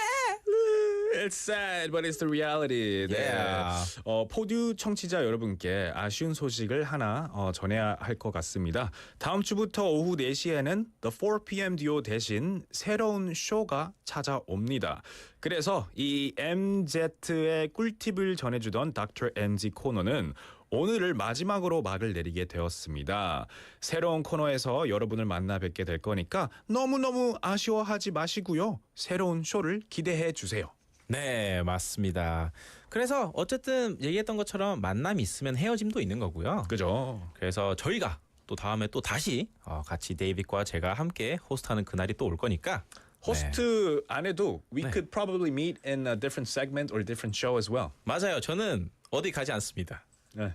It's sad, but it's the reality. Yeah. 네. 포듀 청취자 여러분께 아쉬운 소식을 하나 전해야 할 것 같습니다. 다음 주부터 오후 4시에는 The 4 p.m. 듀오 대신 새로운 쇼가 찾아옵니다. 그래서 이 MZ의 꿀팁을 전해주던 Dr. MZ 코너는 오늘을 마지막으로 막을 내리게 되었습니다. 새로운 코너에서 여러분을 만나 뵙게 될 거니까 너무너무 아쉬워하지 마시고요. 새로운 쇼를 기대해 주세요. 네, 맞습니다. 그래서 어쨌든 얘기했던 것처럼 만남이 있으면 헤어짐도 있는 거고요. 그죠? 그래서 저희가 또 다음에 또 다시 같이 데이빗과 제가 함께 호스트하는 그날이 또 올 거니까 호스트 안 해도 we could probably meet in a different segment or different show as well. 맞아요. 저는 어디 가지 않습니다. 네,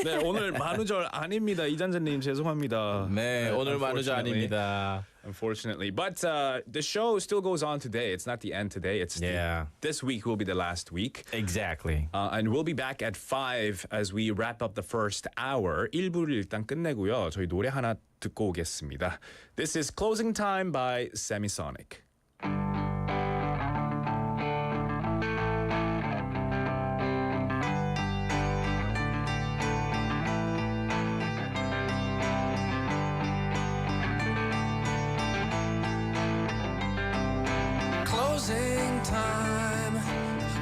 네 오늘 만우절 아닙니다. 이잔재님 죄송합니다. 네, 오늘 만우절 unfortunately. 아닙니다. Unfortunately, but the show still goes on today. It's not the end today. It's this week will be the last week. Exactly. And we'll be back at 5 as we wrap up the first hour. 1부를 일단 끝내고요. 저희 노래 하나 듣고 오겠습니다. This is Closing Time by Semisonic. Closing time.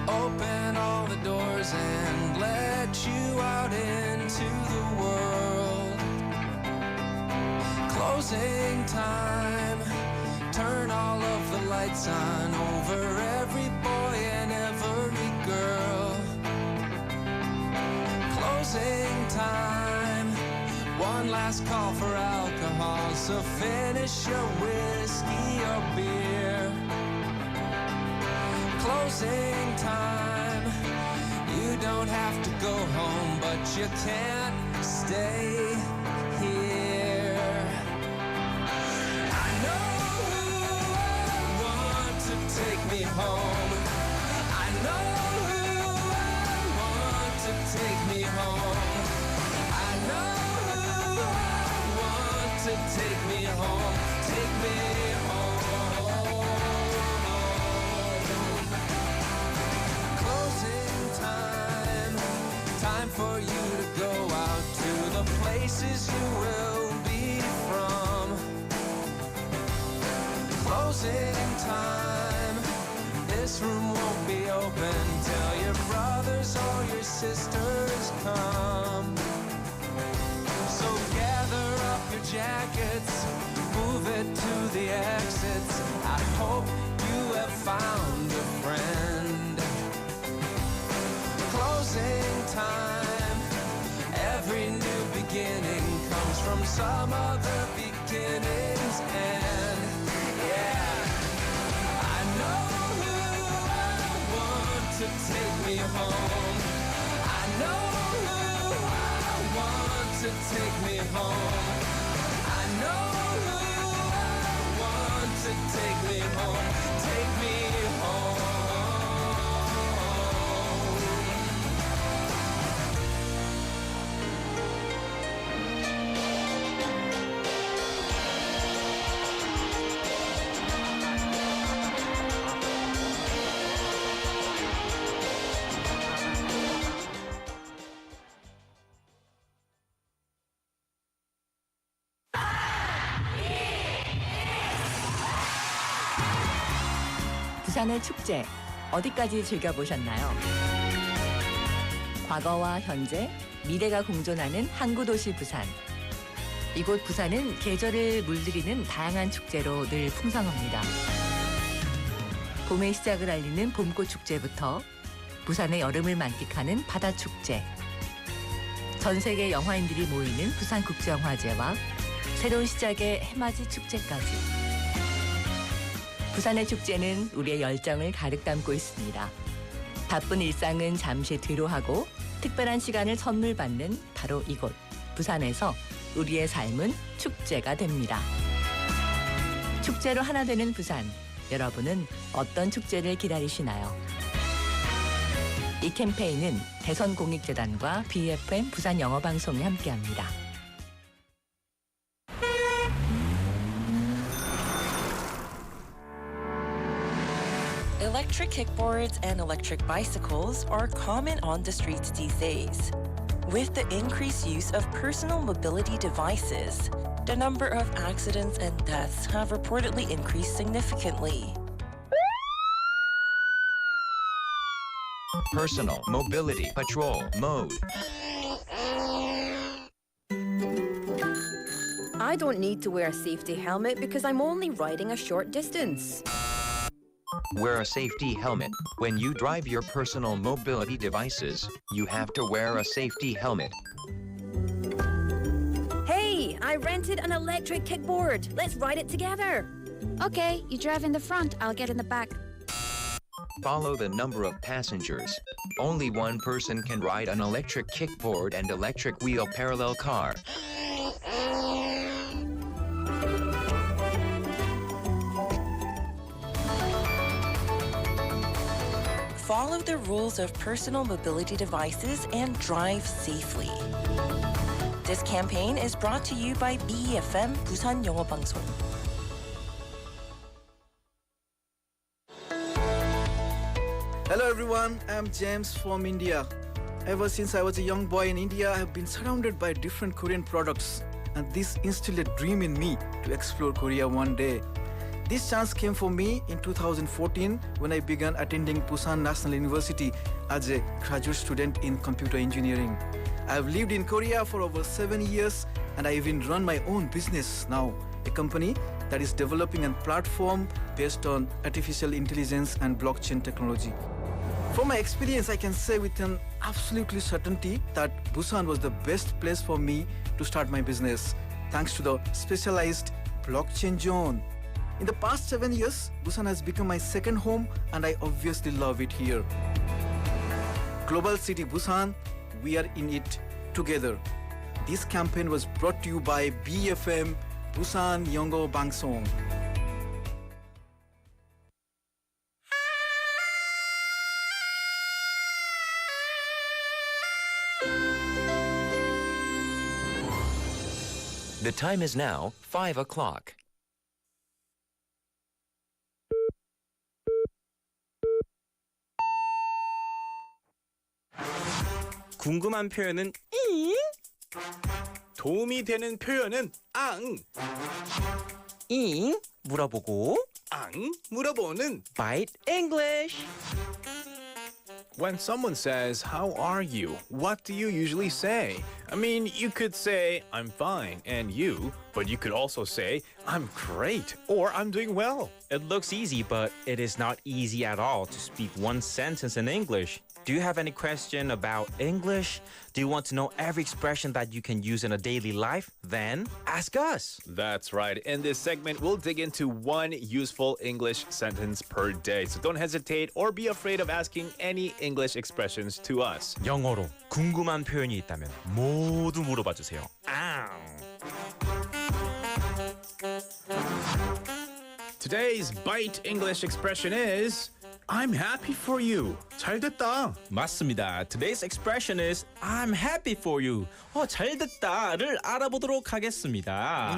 Open all the doors and let you out into the world. Closing time. Turn all of the lights on over every boy and every girl. Closing time. One last call for alcohol, so finish your whiskey or beer. Closing time. You don't have to go home, but you can't stay here. I know who I want to take me home. I know who I want to take me home. I know who to take me home, take me home. Closing time, time for you to go out to the places you will be from. Closing time, this room won't be open till your brothers or your sisters come. So gather up your jackets, move it to the exits. I hope you have found a friend. Closing time, every new beginning comes from some other beginning's end. Yeah, I know who I want to take me home. I know who I want to take me home. I know who I want to take me home. Take me home. 부산의 축제, 어디까지 즐겨보셨나요? 과거와 현재, 미래가 공존하는 항구도시 부산. 이곳 부산은 계절을 물들이는 다양한 축제로 늘 풍성합니다. 봄의 시작을 알리는 봄꽃 축제부터 부산의 여름을 만끽하는 바다축제, 전 세계 영화인들이 모이는 부산국제영화제와 새로운 시작의 해맞이 축제까지. 부산의 축제는 우리의 열정을 가득 담고 있습니다. 바쁜 일상은 잠시 뒤로 하고 특별한 시간을 선물 받는 바로 이곳 부산에서 우리의 삶은 축제가 됩니다. 축제로 하나 되는 부산, 여러분은 어떤 축제를 기다리시나요? 이 캠페인은 대선공익재단과 BFM 부산영어방송이 함께합니다. Electric kickboards and electric bicycles are common on the streets these days. With the increased use of personal mobility devices, the number of accidents and deaths have reportedly increased significantly. Personal mobility patrol mode. I don't need to wear a safety helmet because I'm only riding a short distance. Wear a safety helmet. When you drive your personal mobility devices, you have to wear a safety helmet. Hey, I rented an electric kickboard. Let's ride it together. Okay, you drive in the front, I'll get in the back. Follow the number of passengers. Only one person can ride an electric kickboard and electric wheel parallel car. Follow the rules of personal mobility devices and drive safely. This campaign is brought to you by BFM 부산영어방송. Hello everyone, I'm James from India. Ever since I was a young boy in India, I have been surrounded by different Korean products, and this instilled a dream in me to explore Korea one day. This chance came for me in 2014 when I began attending Busan National University as a graduate student in computer engineering. I have lived in Korea for over 7 years, and I even run my own business now, a company that is developing a platform based on artificial intelligence and blockchain technology. From my experience, I can say with an absolutely certainty that Busan was the best place for me to start my business, thanks to the specialized blockchain zone. In the past 7 years, Busan has become my second home, and I obviously love it here. Global City Busan, we are in it together. This campaign was brought to you by BFM 부산영어방송. The time is now 5 o'clock. 궁금한 표현은 도움이 되는 표현은 물어보고 물어보는 Bite English. When someone says, "How are you?" What do you usually say? I mean, you could say, "I'm fine," and you, but you could also say, "I'm great," or "I'm doing well." It looks easy, but it is not easy at all to speak one sentence in English. Do you have any question about English? Do you want to know every expression that you can use in a daily life? Then ask us. That's right. In this segment, we'll dig into one useful English sentence per day. So don't hesitate or be afraid of asking any English expressions to us. 영어로 궁금한 표현이 있다면 모두 물어봐 주세요. Today's Bite English expression is I'm happy for you. 잘 됐다. 맞습니다. Today's expression is I'm happy for you. 잘 됐다를 알아보도록 하겠습니다.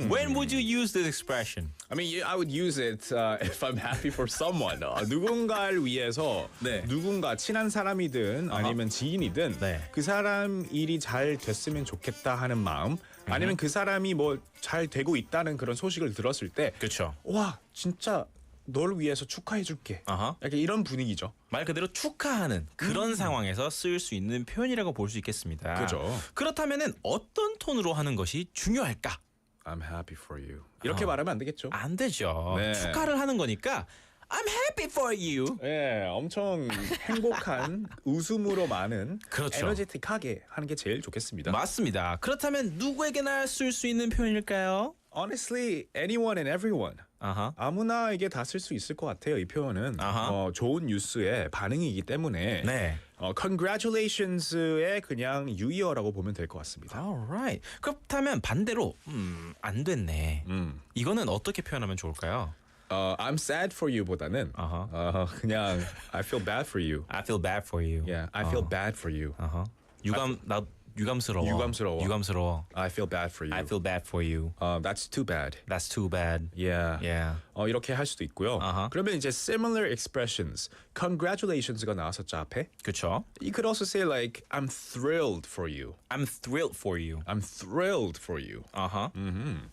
When would you use this expression? I mean, I would use it if I'm happy for someone. 누군가를 위해서 누군가 친한 사람이든 아니면 지인이든 그 사람 일이 잘 됐으면 좋겠다 하는 마음 아니면 그 사람이 뭐 잘 되고 있다는 그런 소식을 들었을 때 그렇죠. 와, 진짜 널 위해서 축하해줄게. 약간 이런 분위기죠. 말 그대로 축하하는 그런 상황에서 쓸 수 있는 표현이라고 볼 수 있겠습니다. 그죠. 그렇다면은 어떤 톤으로 하는 것이 중요할까? I'm happy for you. 이렇게 말하면 안 되겠죠. 안 되죠. 네. 축하를 하는 거니까 I'm happy for you. 네, 엄청 행복한 웃음으로 많은 그렇죠. 에너제틱하게 하는 게 제일 좋겠습니다. 맞습니다. 그렇다면 누구에게나 쓸 수 있는 표현일까요? Honestly, anyone and everyone. 아무나에게 다 쓸 수 있을 것 같아요. 이 표현은 좋은 뉴스의 반응이기 때문에 congratulations의 그냥 유의어라고 보면 될 것 같습니다. Alright. 그렇다면 반대로 안 됐네. 이거는 어떻게 표현하면 좋을까요? I'm sad for you보다는 그냥 I feel bad for you. I feel bad for you. Yeah, I feel bad for you. 유감스러워. I feel bad for you. I feel bad for you. That's too bad. That's too bad. Yeah. Yeah. 이렇게 할 수도 있고요. 그러면 이제 similar expressions, congratulations가 나왔었죠 앞에. 그렇죠. You could also say like I'm thrilled for you. I'm thrilled for you. I'm thrilled for you.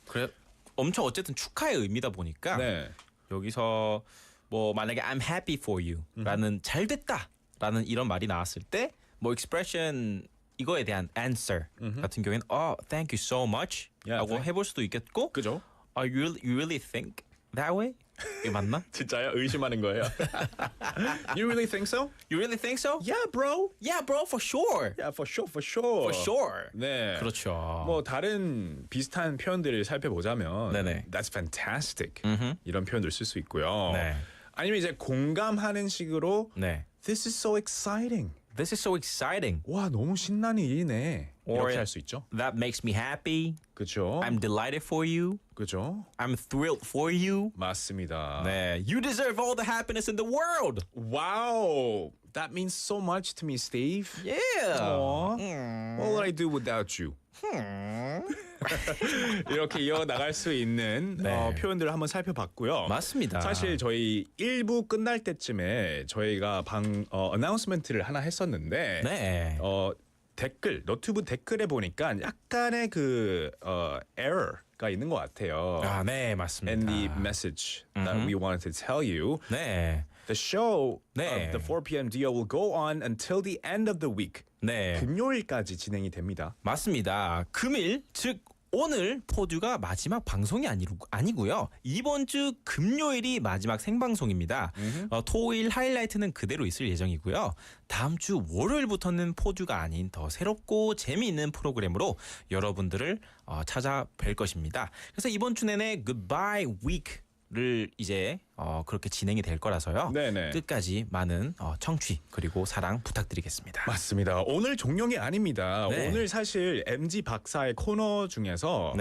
그래 엄청 어쨌든 축하의 의미다 보니까 여기서 뭐 만약에 I'm happy for you라는 잘 됐다라는 이런 말이 나왔을 때 뭐 expression 이거에 대한 answer 같은 경우에는 thank you so much 라고 해볼 수도 있겠고 그죠? You really think that way? 이게 맞나? 진짜요? 의심하는 거예요. You really think so? You really think so? Yeah, bro. Yeah, bro, for sure. Yeah, for sure, for sure. For sure. 네. 그렇죠. 뭐 다른 비슷한 표현들을 살펴보자면 That's fantastic. 이런 표현들 쓸 수 있고요. 아니면 이제 공감하는 식으로 This is so exciting. This is so exciting. 와, 너무 신나는 일이네. 이렇게 할 수 있죠. That makes me happy. 그죠? I'm delighted for you. 그죠? I'm thrilled for you. 맞습니다. 네, you deserve all the happiness in the world. Wow, that means so much to me, Steve. Yeah. What would I do without you? 이렇게 이어나갈 수 있는 표현들을 한번 살펴봤고요. 맞습니다. 사실 저희 1부 끝날 때쯤에 저희가 어나운스먼트를 하나 했었는데 댓글, 너튜브 댓글에 보니까 약간의 그 error가 있는 것 같아요. 네, 맞습니다. And the message that we wanted to tell you. The show of the 4 p.m. duo will go on until the end of the week. 금요일까지 진행이 됩니다. 맞습니다. 금일, 즉 오늘 포듀가 마지막 방송이 아니고요. 이번 주 금요일이 마지막 생방송입니다. 토요일 하이라이트는 그대로 있을 예정이고요. 다음 주 월요일부터는 포듀가 아닌 더 새롭고 재미있는 프로그램으로 여러분들을 찾아뵐 것입니다. 그래서 이번 주 내내 Goodbye Week 를 이제 그렇게 진행이 될 거라서요. 네네. 끝까지 많은 청취 그리고 사랑 부탁드리겠습니다. 맞습니다. 오늘 종영이 아닙니다. 네. 오늘 사실 MZ 박사의 코너 중에서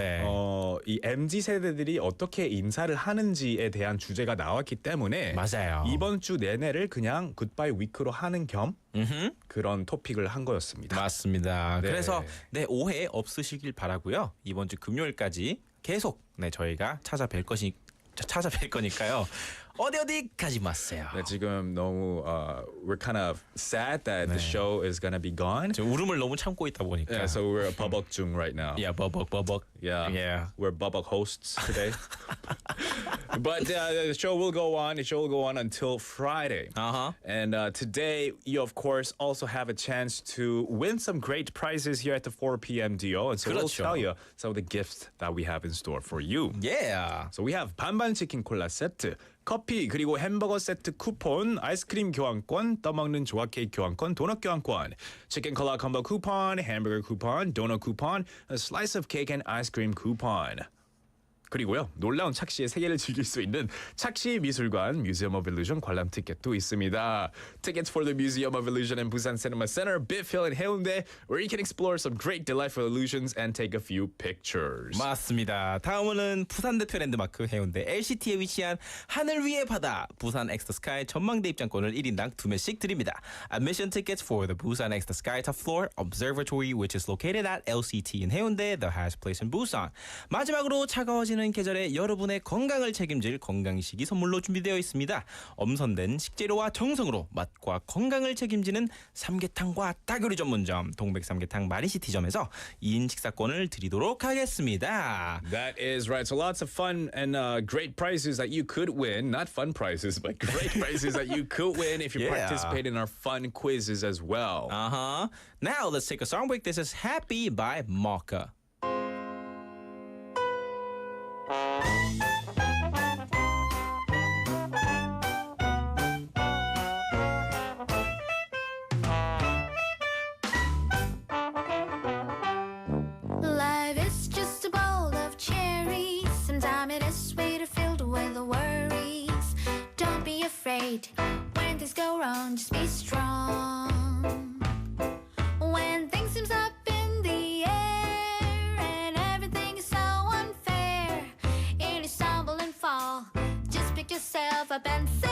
이 MZ 세대들이 어떻게 인사를 하는지에 대한 주제가 나왔기 때문에 맞아요. 이번 주 내내를 그냥 굿바이 위크로 하는 겸 그런 토픽을 한 거였습니다. 맞습니다. 네. 그래서 오해 없으시길 바라고요. 이번 주 금요일까지 계속 저희가 찾아뵐 거니까요. 어디 가지 마세요. 네, 지금 너무 we're kind of sad that the show is gonna be gone. 지금 울음을 너무 참고 있다 보니까. Yeah, so we're 버벅 중 right now. Yeah, 버벅. Yeah, we're bubble hosts today. But the show will go on. The show will go on until Friday. And today, you of course also have a chance to win some great prizes here at the 4 p.m. deal. And so we'll 그렇죠. tell you some of the gifts that we have in store for you. Yeah. So we have 반반 치킨 콜라 세트, 커피 그리고 햄버거 세트 쿠폰, 아이스크림 교환권, 떠먹는 조각 케이크 교환권, 도넛 교환권, 치킨 콜라 콤보 쿠폰, 햄버거 쿠폰, 도넛 쿠폰, a slice of cake and ice cream coupon. 그리고요, 놀라운 착시의 세계를 즐길 수 있는 착시 미술관 Museum of Illusion 관람 티켓도 있습니다. Tickets for the Museum of Illusion in Busan Cinema Center, Biffhill and 해운대, where you can explore some great delightful illusions and take a few pictures. 맞습니다. 다음은 부산 대표 랜드마크 해운대 LCT에 위치한 하늘 위의 바다 부산 엑스터 스카이 전망대 입장권을 1인당 2매씩 드립니다. Admission tickets for the Busan 엑스터 스카이 top floor observatory which is located at LCT in 해운대, the highest place in Busan. 마지막으로 차가워지는 계절에 여러분의 건강을 책임질 건강식이 선물로 준비되어 있습니다. 엄선된 식재료와 정성으로 맛과 건강을 책임지는 삼계탕과 따교리 전문점 동백삼계탕 마린시티점에서 2인 식사권을 드리도록 하겠습니다. That is right. So lots of fun and great prizes that you could win. Not fun prizes, but great prizes that you could win if you participate in our fun quizzes as well. Now let's take a song break. This is Happy by Mocha. Life is just a bowl of cherries. Sometimes it is sweet or filled with worries. Don't be afraid when things go wrong. Just be strong. When things seems up in the air and everything is so unfair, and you stumble and fall, just pick yourself up and sing.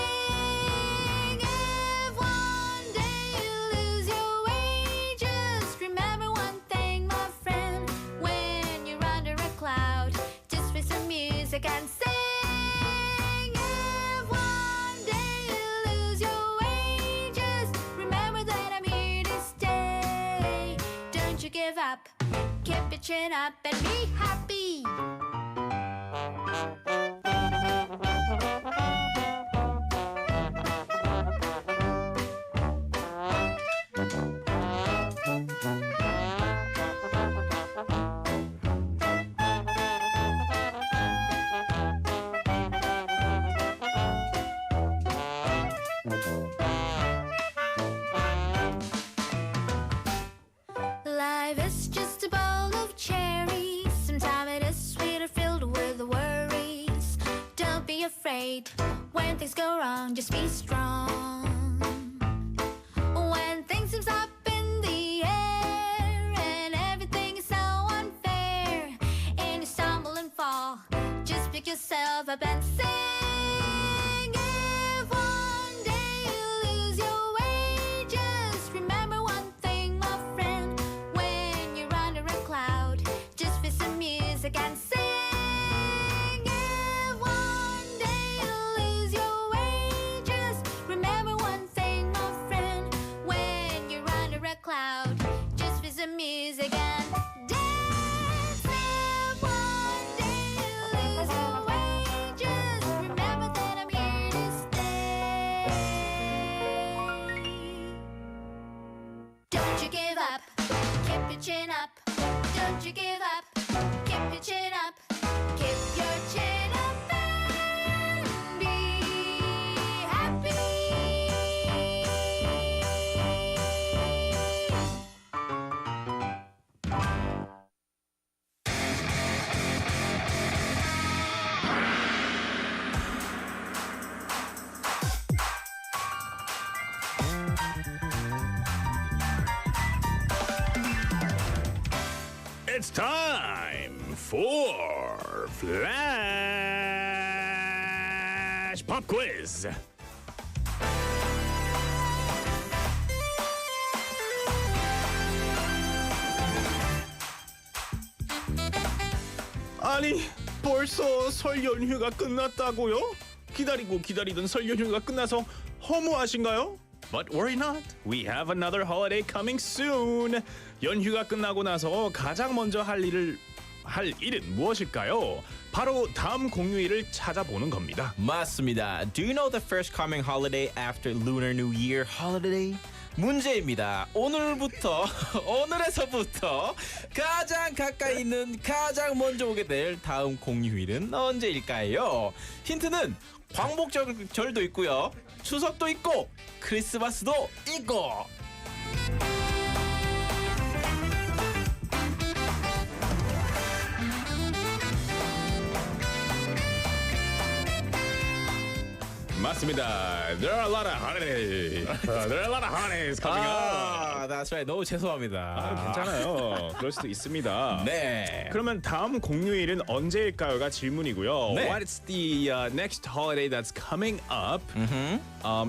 If one day you lose your way, just remember one thing, my friend. When you're under a cloud, just play some music and sing. If one day you lose your way, just remember that I'm here to stay. Don't you give up, keep your chin up and be happy. Life is just a bowl of cherries. Sometimes it is sweet or filled with worries. Don't be afraid when things go wrong, just be strong. When things seems up in the air and everything is so unfair, and you stumble and fall, just pick yourself up and sing. If one day you lose your way, just remember one thing, my friend. When you're under a cloud, just feel some music and sing. If one day you lose your way, just remember one thing, my friend. When you're under a cloud, just feel some music and dance. If one day you lose your way, just remember that I'm here to stay. Don't you give up, keep your chin up. Don't you give up, keep your chin up. Keep your chin up and be happy. It's time for Flash Pop Quiz. 아니, 벌써 설 연휴가 끝났다고요? 기다리던 설 연휴가 끝나서 허무하신가요? But worry not. We have another holiday coming soon. 연휴가 끝나고 나서 가장 먼저 할 일은 무엇일까요? 바로 다음 공휴일을 찾아보는 겁니다. 맞습니다. Do you know the first coming holiday after Lunar New Year holiday? 문제입니다. 오늘에서부터 가장 가까이 있는 가장 먼저 오게 될 다음 공휴일은 언제일까요? 힌트는 광복절도 있고요. 추석도 있고 크리스마스도 있고. 맞습니다. There are a lot of holidays. There are a lot of holidays coming up. That's right. 너무 죄송합니다. 괜찮아요. 그럴 수도 있습니다. 네. 그러면 다음 공휴일은 언제일까요가 질문이고요. 네. What's the next holiday that's coming up?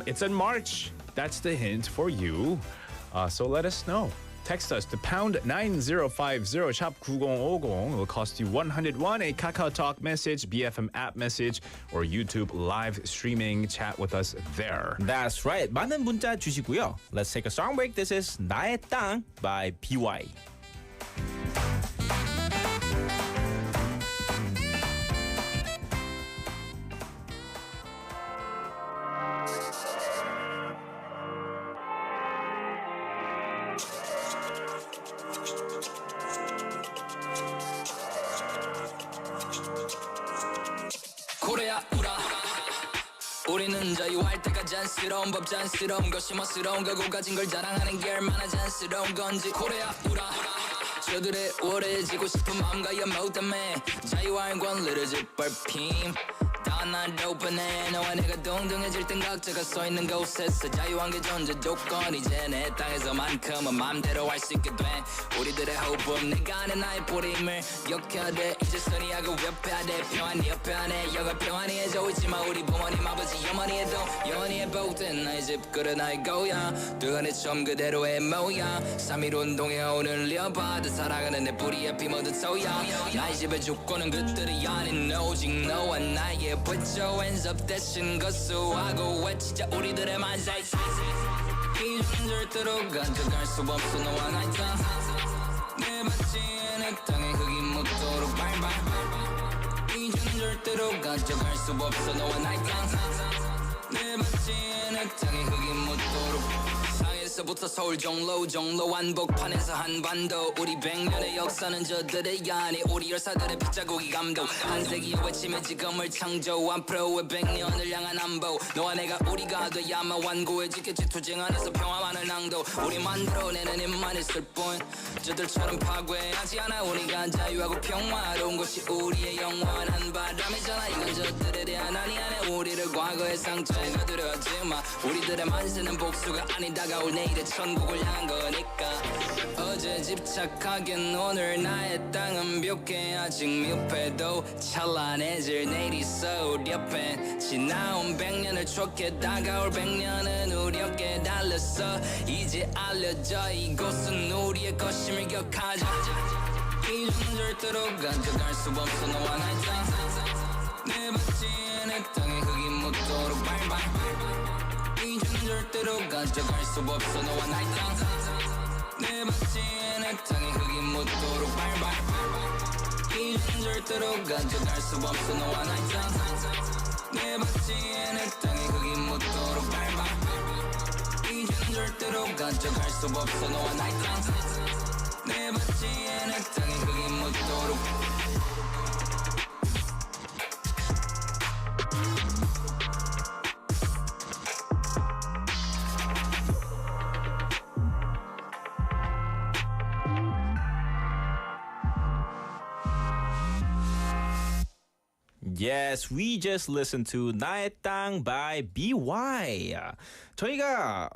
It's in March. That's the hint for you. So let us know. Text us to pound 9050 샵 9050. It will cost you 101. A Kakao Talk message, BFM app message, or YouTube live streaming. Chat with us there. That's right. 많은 문자 주시고요. Let's take a song break. This is 나의 땅 by BY. 고래야 울어 우리는 자유할 때가 잔스러운 법 잔스러운 것이 멋스러운 거고 가진 걸 자랑하는 게 얼마나 잔스러운 건지 고래야 울어 저들의 오래지고 싶은 마음과 연모 때문에 자유할 권리를 짓밟힘 난 오픈해 너와 내가 동등해질 땐 각자가 서있는 곳에서 자유한 게 존재 조건 이제 내 땅에서만큼은 맘대로 할 수 있게 돼 우리들의 호흡은 내가 아는 나의 뿌림을 기억해야 돼 이제 선의하고 옆에야 돼 평안히 옆에 안에 여가 평안히 해져 있지만 우리 부모님 아버지 어머니에도 영원히 해보든 나의 집그릇 나의 고향 두간의 처음 그대로의 모양 3.1 운동에 오늘려봐도 살아가는 내 뿌리에 피 모두 소양 나의 집의 주권은 그들이 아닌 오직 너와 나의 Put your hands up 대신 거수하고 외치자 우리들의 만세 이젠 절대로 가져갈 수 없어 너와 나의 땅 내 밭지에 내 땅에 흙이 묻도록 발발 이젠 절대로 가져갈 수 없어 너와 나의 땅 내 밭지에 내 땅에 흙이 묻도록 상에서부터 서울 종로 한복판에서 한반도 우리 100년의 역사는 저들의 아니 우리 열사들의 빗자국이 감동 한 세기의 외침에 지금을 창조 앞으로의 100년을 향한 안보 너와 내가 우리가 돼야만 완고해지겠지 투쟁 안에서 평화만을 낭도 우리 만들어내는 힘만 있을 뿐 저들처럼 파괴하지 않아 우리가 자유하고 평화로운 것이 우리의 영원한 바람이잖아 이건 저들에 대한 아니 안에 우리를 과거의 상처에 가두려하지마 우리들의 만세는 복수가 아닌 다가올 내일의 천국을 향한 거니까 어제 집착하긴 오늘 나의 땅은 벽해 아직 미흡해도 찬란해질 내일이 있어 우리 옆에 지나온 100년을 추억해 다가올 100년은 우리 어깨에 달렸어 이제 알려져 이곳은 우리의 것임을 기억하자 이젠 절대로 가져갈 수 없어 너와 나의 땅내 밭지에 내 땅에 흙이 묻도록 발발 이젠 절대로 가져갈 수 없어 너와 나의 땅내 밭지에 내 땅에 흙이 묻도록 발발 이젠 절대로 가져갈 수 없어 너와 나의 땅내 밭지에 내 땅에 흙이 묻도록 발발 이젠 절대로 가져갈 수 없어 너와 나의 땅내 밭지에 내 땅에 흙이 묻도록 Yes, we just listened to 나의 땅 by BY. 저희가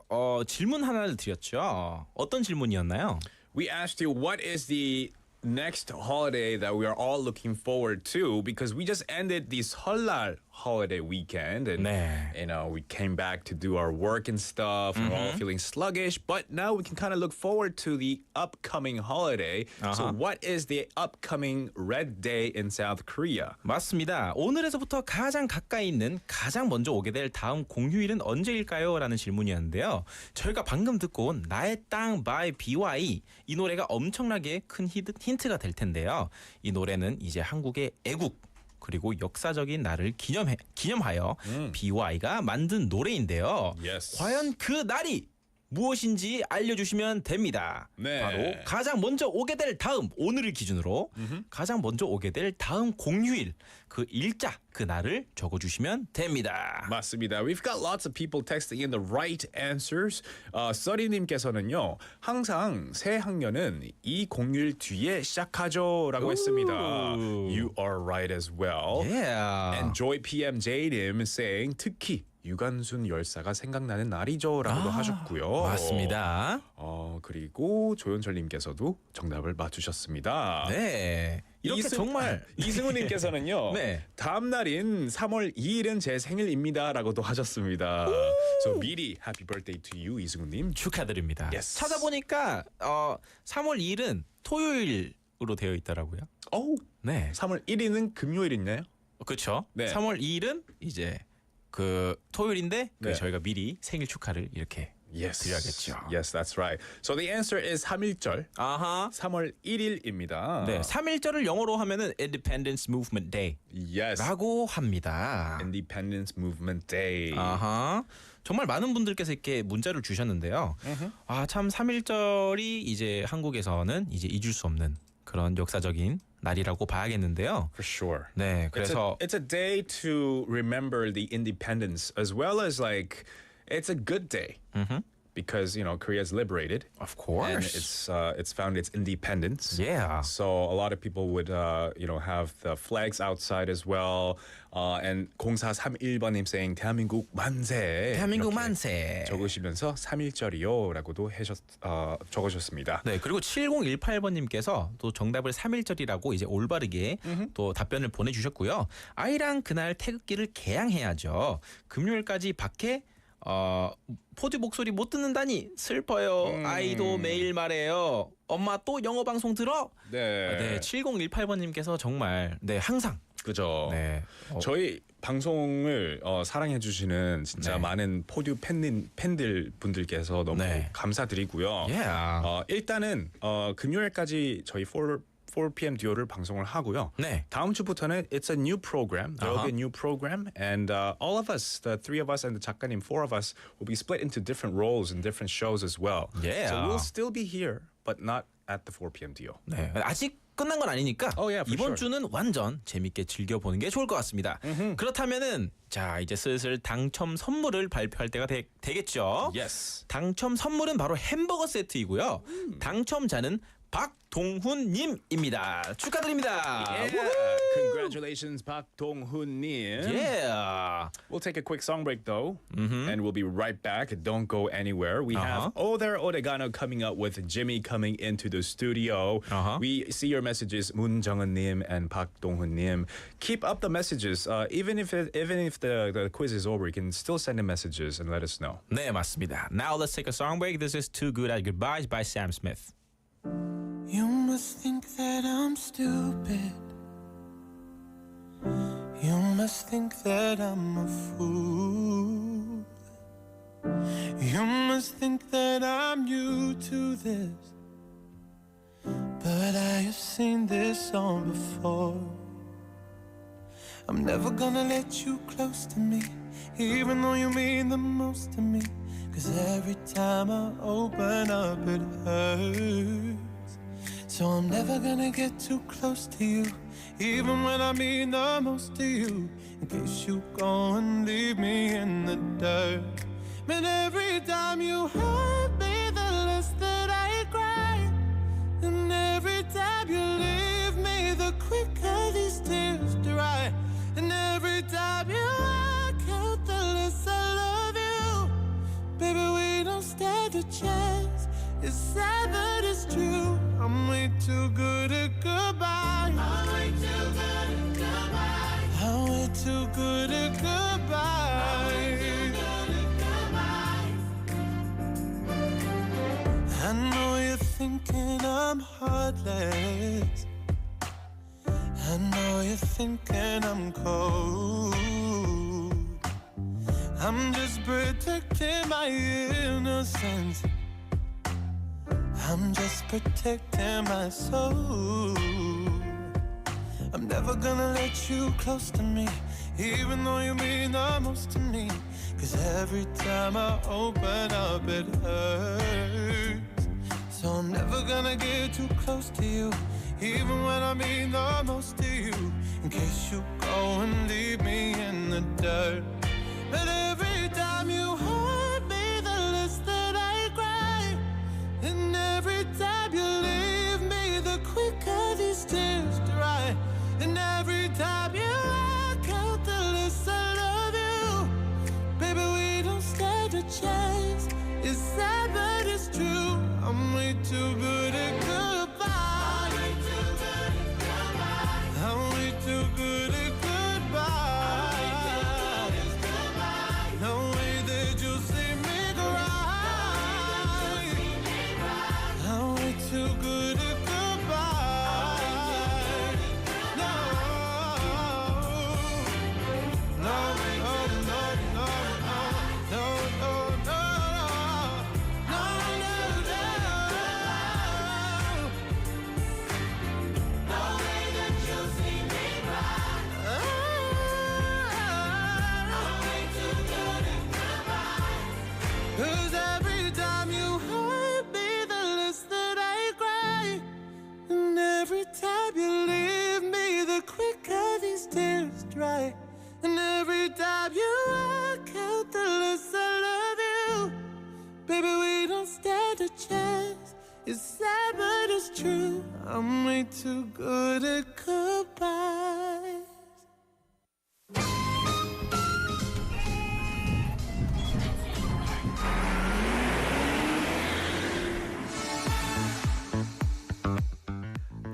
질문 하나를 드렸죠. 어떤 질문이었나요? We asked you what is the next holiday that we are all looking forward to because we just ended the 설날 holiday weekend and you know we came back to do our work and stuff and we're all feeling sluggish but now we can kind of look forward to the upcoming holiday. So what is the upcoming red day in South Korea? 맞습니다. 오늘에서부터 가장 가까이 있는 가장 먼저 오게 될 다음 공휴일은 언제일까요? 라는 질문이었는데요. 저희가 방금 듣고 온 나의 땅 by BY 이 노래가 엄청나게 큰 힌트가 될 텐데요. 이 노래는 이제 한국의 애국 그리고 역사적인 날을 기념하여 BY가 만든 노래인데요. Yes. 과연 그 날이 무엇인지 알려주시면 됩니다. 네. 바로 가장 먼저 오게 될 다음 오늘을 기준으로 가장 먼저 오게 될 다음 공휴일 그 일자 그 날을 적어주시면 됩니다. 맞습니다. We've got lots of people texting in the right answers. 써리님께서는요. 항상 새 학년은 이 공휴일 뒤에 시작하죠라고 했습니다. You are right as well. Yeah. And Joy PMJ님 saying 특히 유관순 열사가 생각나는 날이죠라고도 하셨고요. 맞습니다. 그리고 조현철님께서도 정답을 맞추셨습니다. 네. 이렇게 정말 이승우님께서는요. 네. 다음 날인 3월 2일은 제 생일입니다라고도 하셨습니다. So 미리 Happy Birthday to you 이승우님 축하드립니다. Yes. 찾아보니까 3월 2일은 토요일으로 되어 있더라고요. 네. 3월 1일은 금요일이네요. 그렇죠. 네. 3월 2일은 이제 그 토요일인데 네. 저희가 미리 생일 축하를 이렇게 드려야겠죠. Yes, that's right. So the answer is 3일절. 3월 1일입니다. 네, 3일절을 영어로 하면은 Independence Movement Day. Yes. 라고 합니다. Independence Movement Day. 정말 많은 분들께서 이렇게 문자를 주셨는데요. 참 3일절이 이제 한국에서는 이제 잊을 수 없는 그런 역사적인 날이라고 봐야겠는데요. For sure. 네, 그래서 it's a day to remember the independence as well as like it's a good day because you know Korea's liberated. Of course. And it's found its independence. Yeah. So a lot of people would you know have the flags outside as well. And 0431번님 saying 대한민국 만세. 대한민국 만세. 적으시면서 3일절이요라고도 적으셨습니다. 네, 그리고 7018번님께서 또 정답을 3일절이라고 이제 올바르게 또 답변을 보내주셨고요. 아이랑 그날 태극기를 개양해야죠. 금요일까지 밖에 포드 목소리 못 듣는다니 슬퍼요. 아이도 매일 말해요. 엄마 또 영어 방송 들어? 네. 7018번님께서 정말 항상 그죠. 네. 저희 방송을 사랑해 주시는 진짜 많은 포듀 팬들 분들께서 너무 감사드리고요. 일단은 금요일까지 저희 4 p.m. 듀오를 방송을 하고요. 네. 다음 주부터는 it's a new program. There will be a new program, and all of us, the 3 of us and the 작가님 4 of us, will be split into different roles in different shows as well. Yeah. So we'll still be here, but not at the 4 p.m. duo. 네. 아직 끝난 건 아니니까 이번 sure. 주는 완전 재밌게 즐겨보는 게 좋을 것 같습니다. 그렇다면은 자 이제 슬슬 당첨 선물을 발표할 때가 되겠죠. Yes. 당첨 선물은 바로 햄버거 세트이고요. 당첨자는 박동훈님입니다. 축하드립니다. Yeah. Congratulations, Park Dong-hoon-nim. Yeah. We'll take a quick song break though, and we'll be right back. Don't go anywhere. We have Odegaano coming up with Jimmy coming into the studio. We see your messages, Moon Jung-un-nim and Park Dong-hoon-nim. Keep up the messages. Even if the quiz is over, you can still send in messages and let us know. 네, 맞습니다. Now let's take a song break. This is Too Good at Goodbyes by Sam Smith. You must think that I'm stupid. You must think that I'm a fool. You must think that I'm new to this. But I have seen this song before. I'm never gonna let you close to me, even though you mean the most to me. 'Cause every time I open up it hurts. So I'm never gonna get too close to you, even when I mean the most to you. In case you go and leave me in the dirt. But every time you hurt me, the less that I cry. And every time you leave me, the quicker these tears dry. And every time you walk out, the less I love you. Baby, we don't stand a chance. It's sad but it's true. I'm way too good at goodbye. I'm way too good at goodbye. I'm way too good at goodbye. I know you're thinking I'm heartless. I know you're thinking I'm cold. I'm just protecting my innocence. I'm just protecting my soul. I'm never gonna let you close to me, even though you mean the most to me. 'Cause every time I open up it hurts. So I'm never gonna get too close to you, even when I mean the most to you. In case you go and leave me in the dirt. But every time you hurt me, the less that I cry. And every time you leave me, the quicker these tears dry. And every time you walk out, the less I love you. Baby, we don't stand a chance. It's sad, but it's true. I'm way too good at goodbye. I'm way too good at goodbye. I'm way too good at goodbye. No way that you'll see me cry. I'm way too good at goodbye. No, no, no, no, no, no, no, no, no, no, no way that you'll see me cry. I'm way too good at goodbye. 'Cause every time you hurt me, the less that I cry. And every time you leave me, the quicker these tears dry. And every time you walk out, the less I love you. Baby, we don't stand a chance. It's sad, but it's true. I'm way too good at goodbye.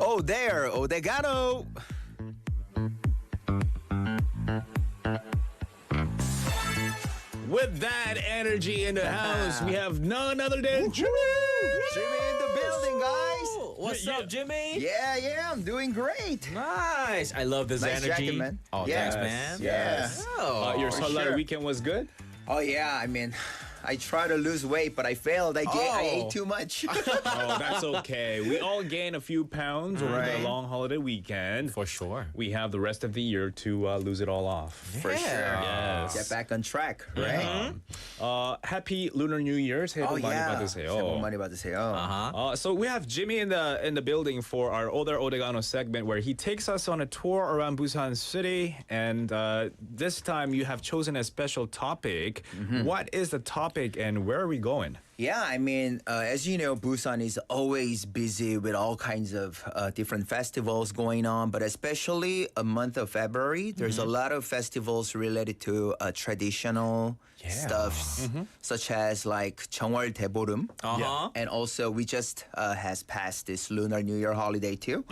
Oh, there, Odega노. With that energy in the house, we have none other than Jimmy. Jimmy in the building, guys. What's up, Jimmy? Yeah, I'm doing great. Nice. I love this Nice energy. jacket, man. Oh, Yes. thanks, man. Yes. Oh, Your for Sunlight sure. weekend was good? Oh yeah, I mean, I tried to lose weight, but I failed. I ate too much. Oh, that's okay. We all gain a few pounds over Right. the long holiday weekend. For sure. We have the rest of the year to lose it all off. For sure. Yes. Get back on track, right? Happy Lunar New Year. 새해 복 Oh 많이 yeah. 받으세요. 새해 복 많이 받으세요. So we have Jimmy in the building for our other Odega노 segment where he takes us on a tour around Busan city, and this time you have chosen a special topic. What is the topic and where are we going? Yeah, I mean, as you know, Busan is always busy with all kinds of different festivals going on, but especially a month of February, there's a lot of festivals related to traditional stuff, such as like 정월 대보름, and also we just has passed this Lunar New Year holiday too.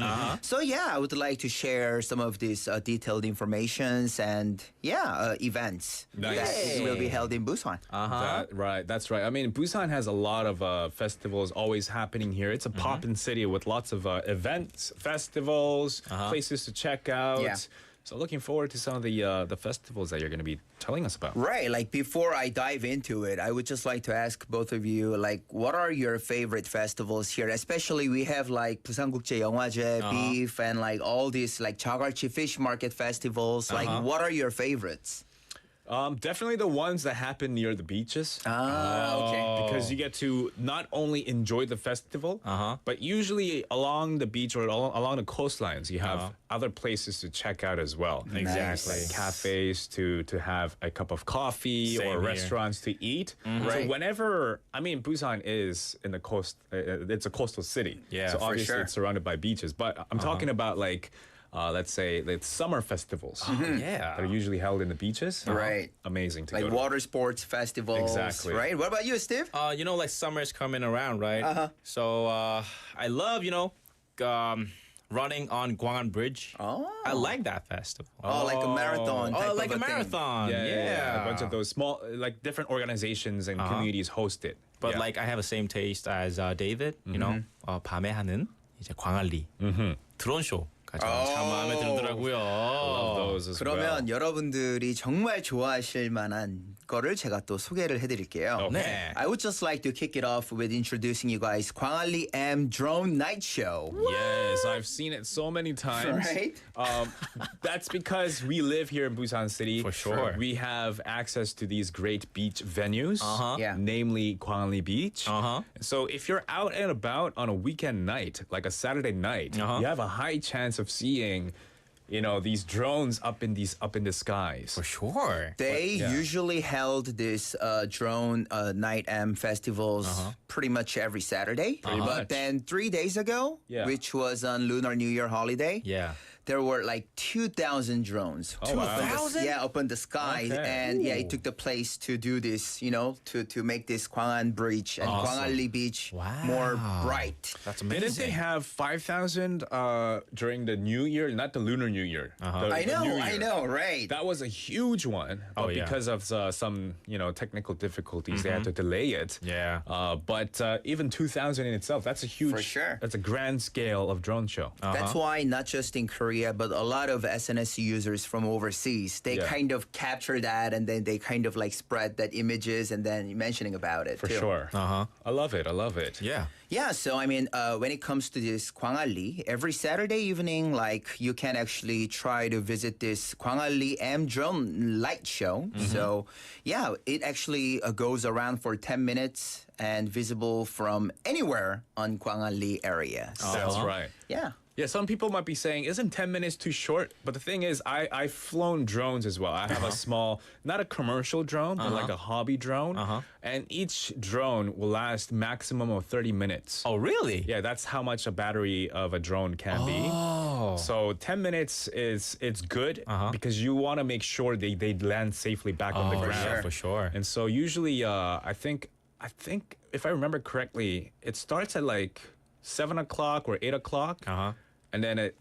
So yeah, I would like to share some of these detailed informations and events that will be held in Busan. That's right. I mean, Busan has a lot of festivals always happening here. It's a poppin' city with lots of events, festivals, places to check out. Yeah. So looking forward to some of the festivals that you're going to be telling us about. Right, like before I dive into it, I would just like to ask both of you, like, what are your favorite festivals here? Especially we have like 부산국제영화제, beef, and like all these like 자갈치 fish market festivals. Like, what are your favorites? Definitely the ones that happen near the beaches. Okay. Because you get to not only enjoy the festival, but usually along the beach or along the coastlines, you have other places to check out as well. Exactly. Like cafes to have a cup of coffee Same or here. restaurants to eat. So whenever, I mean, Busan is in the coast, it's a coastal city. Yeah, so for obviously sure. it's surrounded by beaches. But I'm talking about like let's say, the summer festivals. Yeah. That are usually held in the beaches. Right. Amazing to Like go to. water sports festivals. Exactly. Right? What about you, Steve? You know, like summer's coming around, right? So I love, running on Gwangan Bridge. Oh. I like that festival. Oh, like a marathon. type Oh, like of a thing. marathon. Yeah. A bunch of those small, like different organizations and communities host it. But Yeah. like I have the same taste as David, you know. 밤에 하는 이제 광안리 드론 쇼가 참 마음에 들더라고요. love those as 그러면 well. 여러분들이 정말 좋아하실 만한 거를 제가 또 소개를 해드릴게요. 네. I would just like to kick it off with introducing you guys 광안리 M Drone Night Show. Yes, I've seen it so many times. Right? That's because we live here in Busan City. For sure. We have access to these great beach venues, Yeah. namely Gwanli Beach. So if you're out and about on a weekend night, like a Saturday night, you have a high chance of seeing, these drones up in the skies. For sure. They yeah. usually held this drone night M festivals pretty much every Saturday. But much. then 3 days ago, Yeah. which was on Lunar New Year holiday, Yeah. there were like 2,000 drones. Oh, wow. 2,000? Yeah, up in the sky. Okay. And yeah, it took the place to do this, to make this Gwangan Bridge and Gwangalli Beach more bright. That's amazing. Didn't they have 5,000 during the New Year? Not the Lunar New Year. I know, right? That was a huge one. But yeah. because of some, technical difficulties, they had to delay it. Yeah. But even 2,000 in itself, that's a huge, For sure. That's a grand scale of drone show. That's why not just in Korea, but a lot of SNS users from overseas, they Yeah. kind of capture that and then they kind of like spread that images and then mentioning about it For too. sure. I love it. Yeah. Yeah, so I mean, when it comes to this Gwangalli, every Saturday evening, like you can actually try to visit this Gwangalli M Drone Light Show. So yeah, it actually goes around for 10 minutes and visible from anywhere on Gwangalli area. That's right. Yeah. Yeah, some people might be saying, isn't 10 minutes too short? But the thing is, I've flown drones as well. I have a small, not a commercial drone, but like a hobby drone. And each drone will last maximum of 30 minutes. Oh, really? Yeah, that's how much a battery of a drone can be. So 10 minutes it's good because you want to make sure they land safely back on the ground. For sure. And so usually, I think if I remember correctly, it starts at like 7 o'clock or 8 o'clock. And then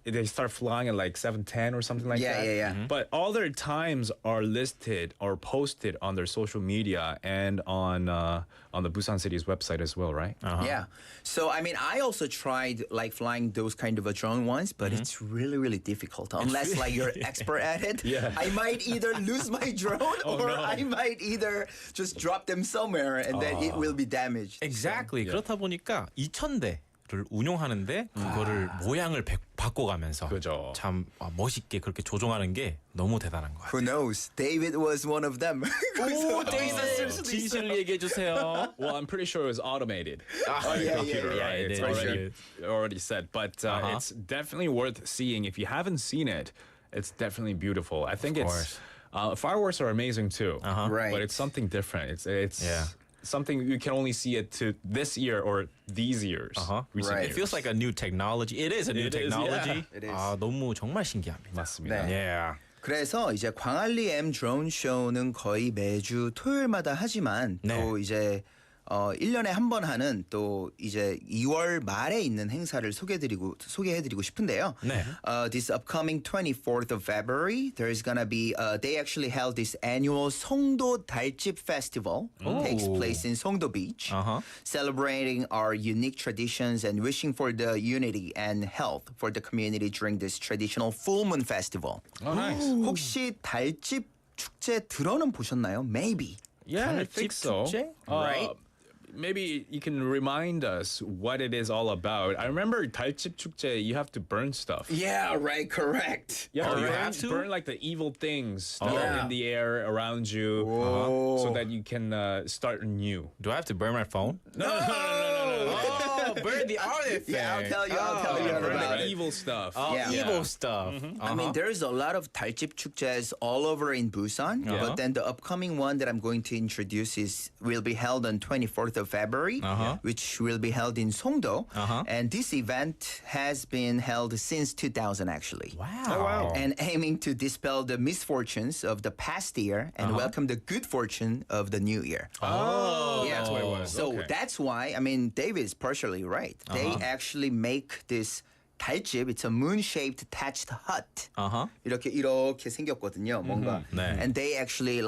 they start flying at like 7:10 or something like that. Yeah. But all their times are listed or posted on their social media and on the Busan City's website as well, right? Yeah. So, I mean, I also tried like flying those kind of a drone once, but it's really, really difficult unless like you're expert at it. Yeah. I might either lose my drone or no. I might either just drop them somewhere and then it will be damaged. Exactly. 그렇다 보니까 2,000대를 운용하는데 그거를 모양을 바꿔가면서 그죠. 참 멋있게 그렇게 조종하는 게 너무 대단한 것 Who 같아요. knows? David was one of them. 오, 데이비드 진실을 얘기해 주세요. Well, I'm pretty sure it was automated by the yeah, computer, yeah, right? it It's is. already set. But it's definitely worth seeing. If you haven't seen it, it's definitely beautiful. I think course. fireworks are amazing too. Right. But it's something different. It's something you can only see it to this year or these years. recent Right. It feels like a new technology. It is a new It is, technology. yeah. It is. 너무 정말 신기합니다. 맞습니다. 네. Yeah. 그래서 이제 광안리 M 드론 쇼는 거의 매주 토요일마다 하지만 또 이제 1년에 한 번 하는 또 이제 2월 말에 있는 행사를 소개해드리고 싶은데요. 네. This upcoming 24th of February, there's gonna be they actually held this annual 송도 달집 festival. Takes place in Songdo Beach, celebrating our unique traditions and wishing for the unity and health for the community during this traditional full moon festival. Oh, nice. 혹시 달집 축제 들어는 보셨나요? Maybe. Yeah, I think so. 축제? Right? Maybe you can remind us what it is all about. I remember 달집 축제, you have to burn stuff. Yeah, right, correct. Yeah, Oh, you burn, have to? burn like the evil things that are Yeah. in the air around you, so that you can start anew. Do I have to burn my phone? No. burn the other thing. Yeah, I'll tell you all Burn about the it. evil stuff. Oh, Yeah. evil stuff. I mean, there's a lot of 달집 축제s all over in Busan, but then the upcoming one that I'm going to introduce will be held on 24th of February, which will be held in Songdo. And this event has been held since 2000, actually. Wow. And aiming to dispel the misfortunes of the past year and welcome the good fortune of the new year. Oh, Yeah. that's what it was. So Okay. that's why, I mean, David is partially right. They actually make this 달집, it's a moon-shaped thatched hut. 이렇게 생겼거든요, 뭔가. 네. And they actually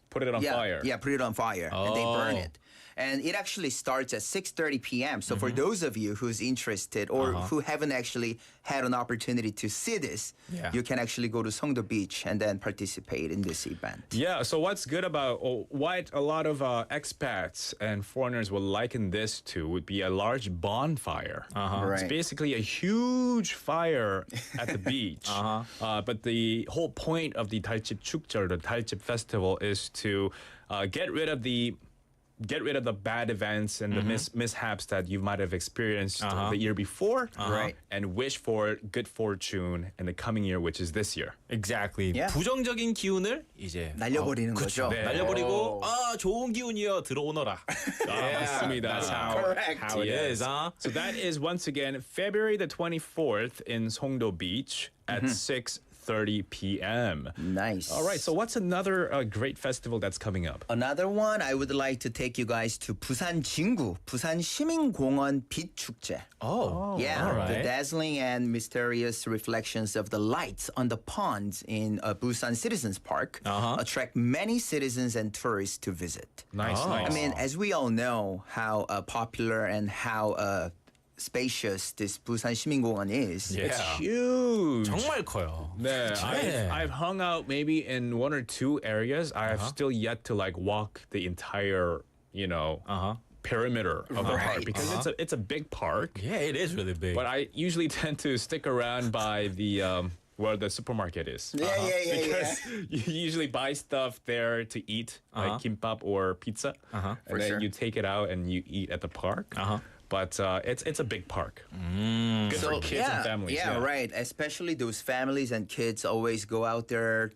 Put it on fire. Yeah, put it on fire and they burn it. And it actually starts at 6:30 p.m. So for those of you who's interested or who haven't actually had an opportunity to see this, you can actually go to Songdo Beach and then participate in this event. Yeah, so what's good about what a lot of expats and foreigners will liken this to would be a large bonfire. It's Right. basically a huge fire at the beach. But the whole point of the 달집 축제, or the 달집 festival, is to get rid of the bad events and the mishaps that you might have experienced the year before, Right. and wish for good fortune in the coming year, which is this year. Exactly. Yeah. 부정적인 기운을 이제 날려버리는 그쵸. 거죠. 네. 날려버리고 좋은 기운이여 들어오너라. 맞습니다. That's Correct. how it is. So that is once again February the 24th in Songdo Beach at 6:30 p.m. Nice. All right, so what's another great festival that's coming up? Another one, I would like to take you guys to Busan 진구, 부산 시민공원 빛 축제. Yeah, all right. the dazzling and mysterious reflections of the lights on the ponds in Busan Citizens Park attract many citizens and tourists to visit. Nice. I mean, as we all know how popular and how spacious this Busan 시민공원 is. Yeah. It's huge. 정말 커요. 네, 네. I've hung out maybe in one or two areas. I have still yet to walk the entire, perimeter of the park, because it's a big park. Yeah, it is really big. But I usually tend to stick around by the where the supermarket is. Because you usually buy stuff there to eat, like kimbap or pizza, and then you take it out and you eat at the park. But it's a big park. Good for kids and families. Yeah, right. Especially those families and kids always go out there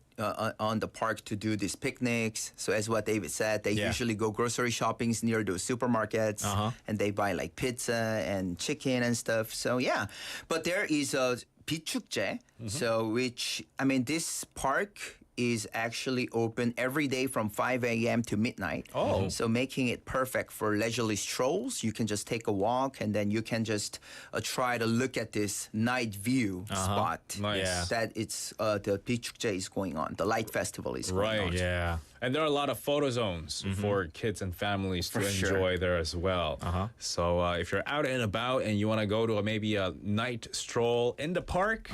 on the park to do these picnics. So as what David said, they usually go grocery shoppings near those supermarkets and they buy like pizza and chicken and stuff. So yeah, but there is a 빛축제, so which, I mean, this park is actually open every day from 5 a.m. to midnight. So making it perfect for leisurely strolls. You can just take a walk and then you can just try to look at this night view spot. Nice. That it's the 빛축제 is going on. The light festival is going on. Right. Yeah. And there are a lot of photo zones for kids and families to enjoy there as well. So if you're out and about and you want to go to maybe a night stroll in the park,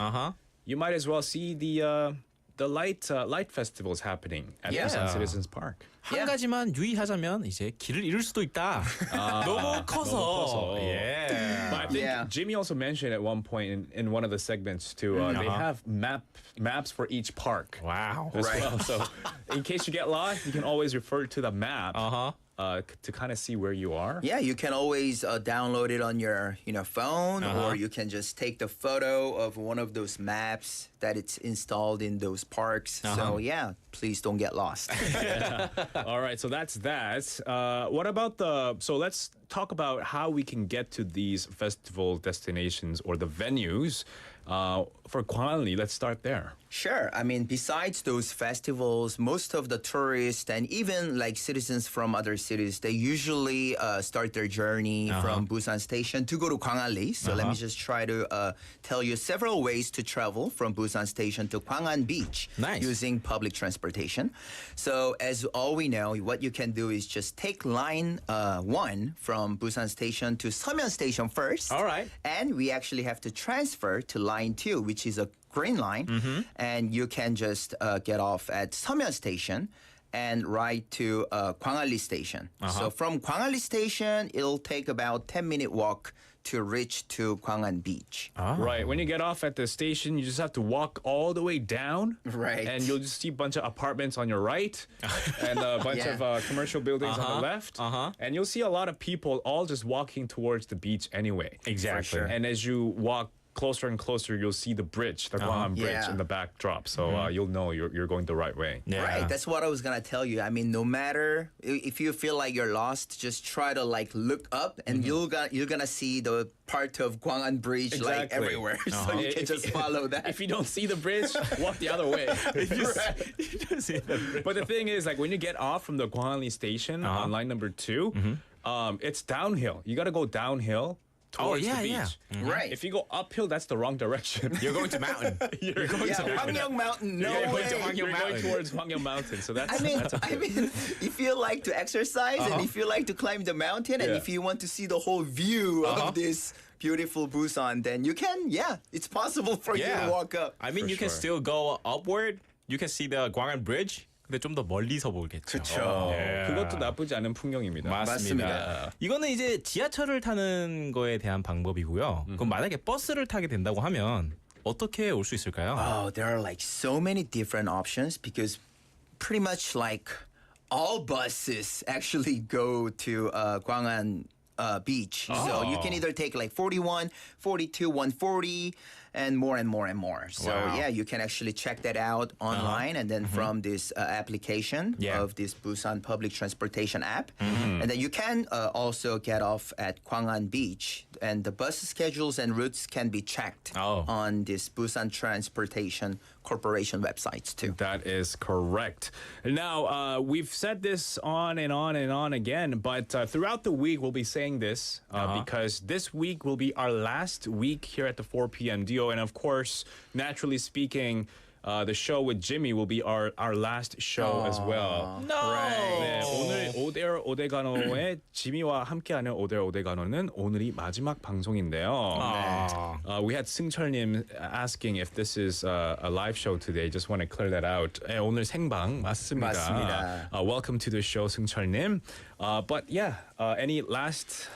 you might as well see the light festivals happening at Busan Citizens Park. 한 가지만 유의하자면 이제 길을 잃을 수도 있다. 너무 커서. Yeah. But I think Jimmy also mentioned at one point in one of the segments too, they have maps for each park. Wow. As well. So in case you get lost, you can always refer to the map to kind of see where you are. Yeah, you can always download it on your phone, or you can just take the photo of one of those maps that it's installed in those parks. So yeah, please don't get lost. All right, so that's that. What about so let's talk about how we can get to these festival destinations or the venues. For Gwanli, let's start there. Sure. I mean, besides those festivals, most of the tourists and even like citizens from other cities, they usually start their journey from Busan Station to go to Gwangali. So let me just try to tell you several ways to travel from Busan Station to Gwangan Beach using public transportation. So as all we know, what you can do is just take line 1 from Busan Station to Seomyeon Station first. All right. And we actually have to transfer to line 2, which is a green line, and you can just get off at Seomyeon Station and ride to Gwangali Station. So from Gwangali Station, it'll take about 10-minute walk to reach to Gwangan Beach. Right. When you get off at the station, you just have to walk all the way down. Right. And you'll just see a bunch of apartments on your right and a bunch of commercial buildings on the left. And you'll see a lot of people all just walking towards the beach anyway. Exactly. And as you walk closer and closer, you'll see the bridge, the Gwangan Bridge in the backdrop. So you'll know you're going the right way. Right, that's what I was gonna tell you. I mean, no matter if you feel like you're lost, just try to like look up, and you're gonna see the part of Gwangan Bridge like everywhere. So you can just follow that. If you don't see the bridge, walk the other way. But the thing is, like when you get off from the Gwangan station on line number 2, it's downhill. You got to go downhill towards the beach. Right. If you go uphill, that's the wrong direction. You're going to mountain. You're going to Hwangyong Mountain. No You're way. going towards Hwangyong Mountain. So that's. I mean, if you like to exercise and if you like to climb the mountain and if you want to see the whole view of this beautiful Busan, then you can. Yeah, it's possible for you to walk up. I mean, you can still go upward. You can see the Gwangan Bridge. 근데 좀 더 멀리서 보겠죠. 그렇죠. 그것도 나쁘지 않은 풍경입니다. 맞습니다. 이거는 이제 지하철을 타는 거에 대한 방법이고요. 그럼 만약에 버스를 타게 된다고 하면 어떻게 올 수 있을까요? Oh, there are like so many different options because pretty much like all buses actually go to Gwangan Beach. So you can either take like 41, 42, 140, and more and more and more. So yeah, you can actually check that out online and then from this application of this Busan public transportation app. And then you can also get off at Gwangan Beach. And the bus schedules and routes can be checked on this Busan Transportation Corporation websites too. That is correct. Now, we've said this on and on and on again, but throughout the week we'll be saying this because this week will be our last week here at the 4 p.m. DO. And of course, naturally speaking, the show with Jimmy will be our last show as well. No. 네, 오늘 오데어 오데가노의 지미와 함께하는 오데어 오데가노는 오늘이 마지막 방송인데요. We had 승철님 asking if this is a live show today. Just want to clear that out. 네, 오늘 생방 맞습니다. Welcome to the show, 승철님. But yeah, any last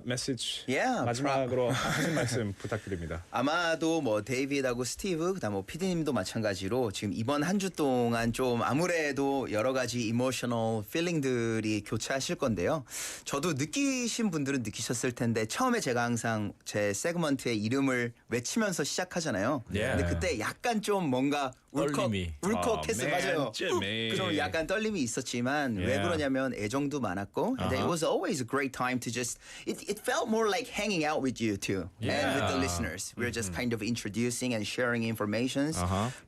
message 마지막으로 하신 말씀 부탁드립니다. 아마도 뭐 데이비드하고 스티브 그다음 뭐 PD님도 마찬가지로 지금 이번 한 주 동안 좀 아무래도 여러 가지 이모셔널 필링들이 교차하실 건데요. 저도 느끼신 분들은 느끼셨을 텐데 처음에 제가 항상 제 세그먼트의 이름을 외치면서 시작하잖아요. 근데 그때 약간 좀 뭔가 울컥했어요. 맞아요. 그럼 약간 떨림이 있었지만 왜 그러냐면 애정도 많았고 and it was always a great time to just it felt more like hanging out with you too and with the listeners. We were just kind of introducing and sharing information,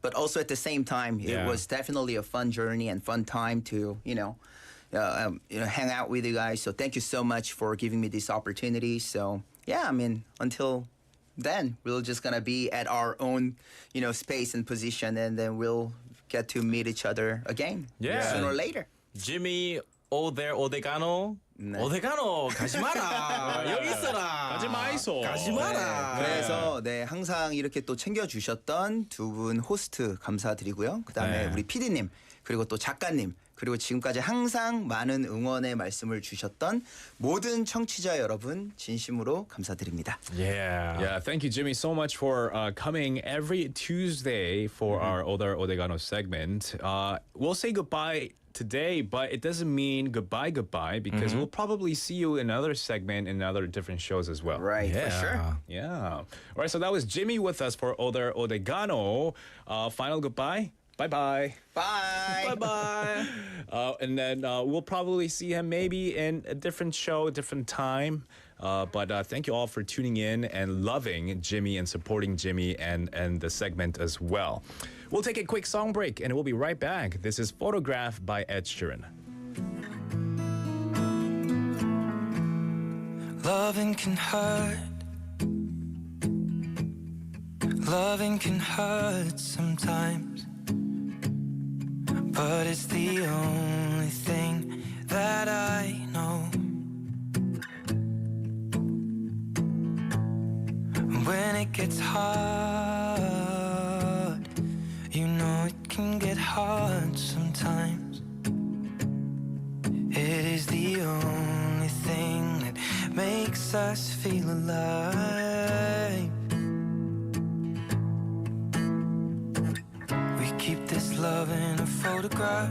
but also at the same time it was definitely a fun journey and fun time to hang out with you guys. So thank you so much for giving me this opportunity. So yeah, I mean until then we're just gonna be at our own space and position, and then we'll get to meet each other again sooner or later. Jimmy, 오데가노. 오데가노 가지 마라. 여기 있어라. 가지 마이소. 가지 마라. 그래서 항상 이렇게 또 챙겨주셨던 두 분 호스트 감사드리고요. 그다음에 우리 PD님 그리고 또 작가님 그리고 지금까지 항상 많은 응원의 말씀을 주셨던 모든 청취자 여러분 진심으로 감사드립니다. Yeah, thank you, Jimmy, so much for coming every Tuesday for our Odegaano segment. We'll say goodbye today, but it doesn't mean goodbye because we'll probably see you in another segment in other different shows as well. Right, for sure. Yeah. All right, so that was Jimmy with us for Odegaano. Final goodbye. Bye-bye. Bye. Bye-bye. And then we'll probably see him maybe in a different show, different time. But thank you all for tuning in and loving Jimmy and supporting Jimmy and the segment as well. We'll take a quick song break and we'll be right back. This is Photograph by Ed Sheeran. Loving can hurt. Loving can hurt sometimes. But it's the only thing that I know. When it gets hard, you know it can get hard sometimes. It is the only thing that makes makes us feel alive. We keep this love in a photograph.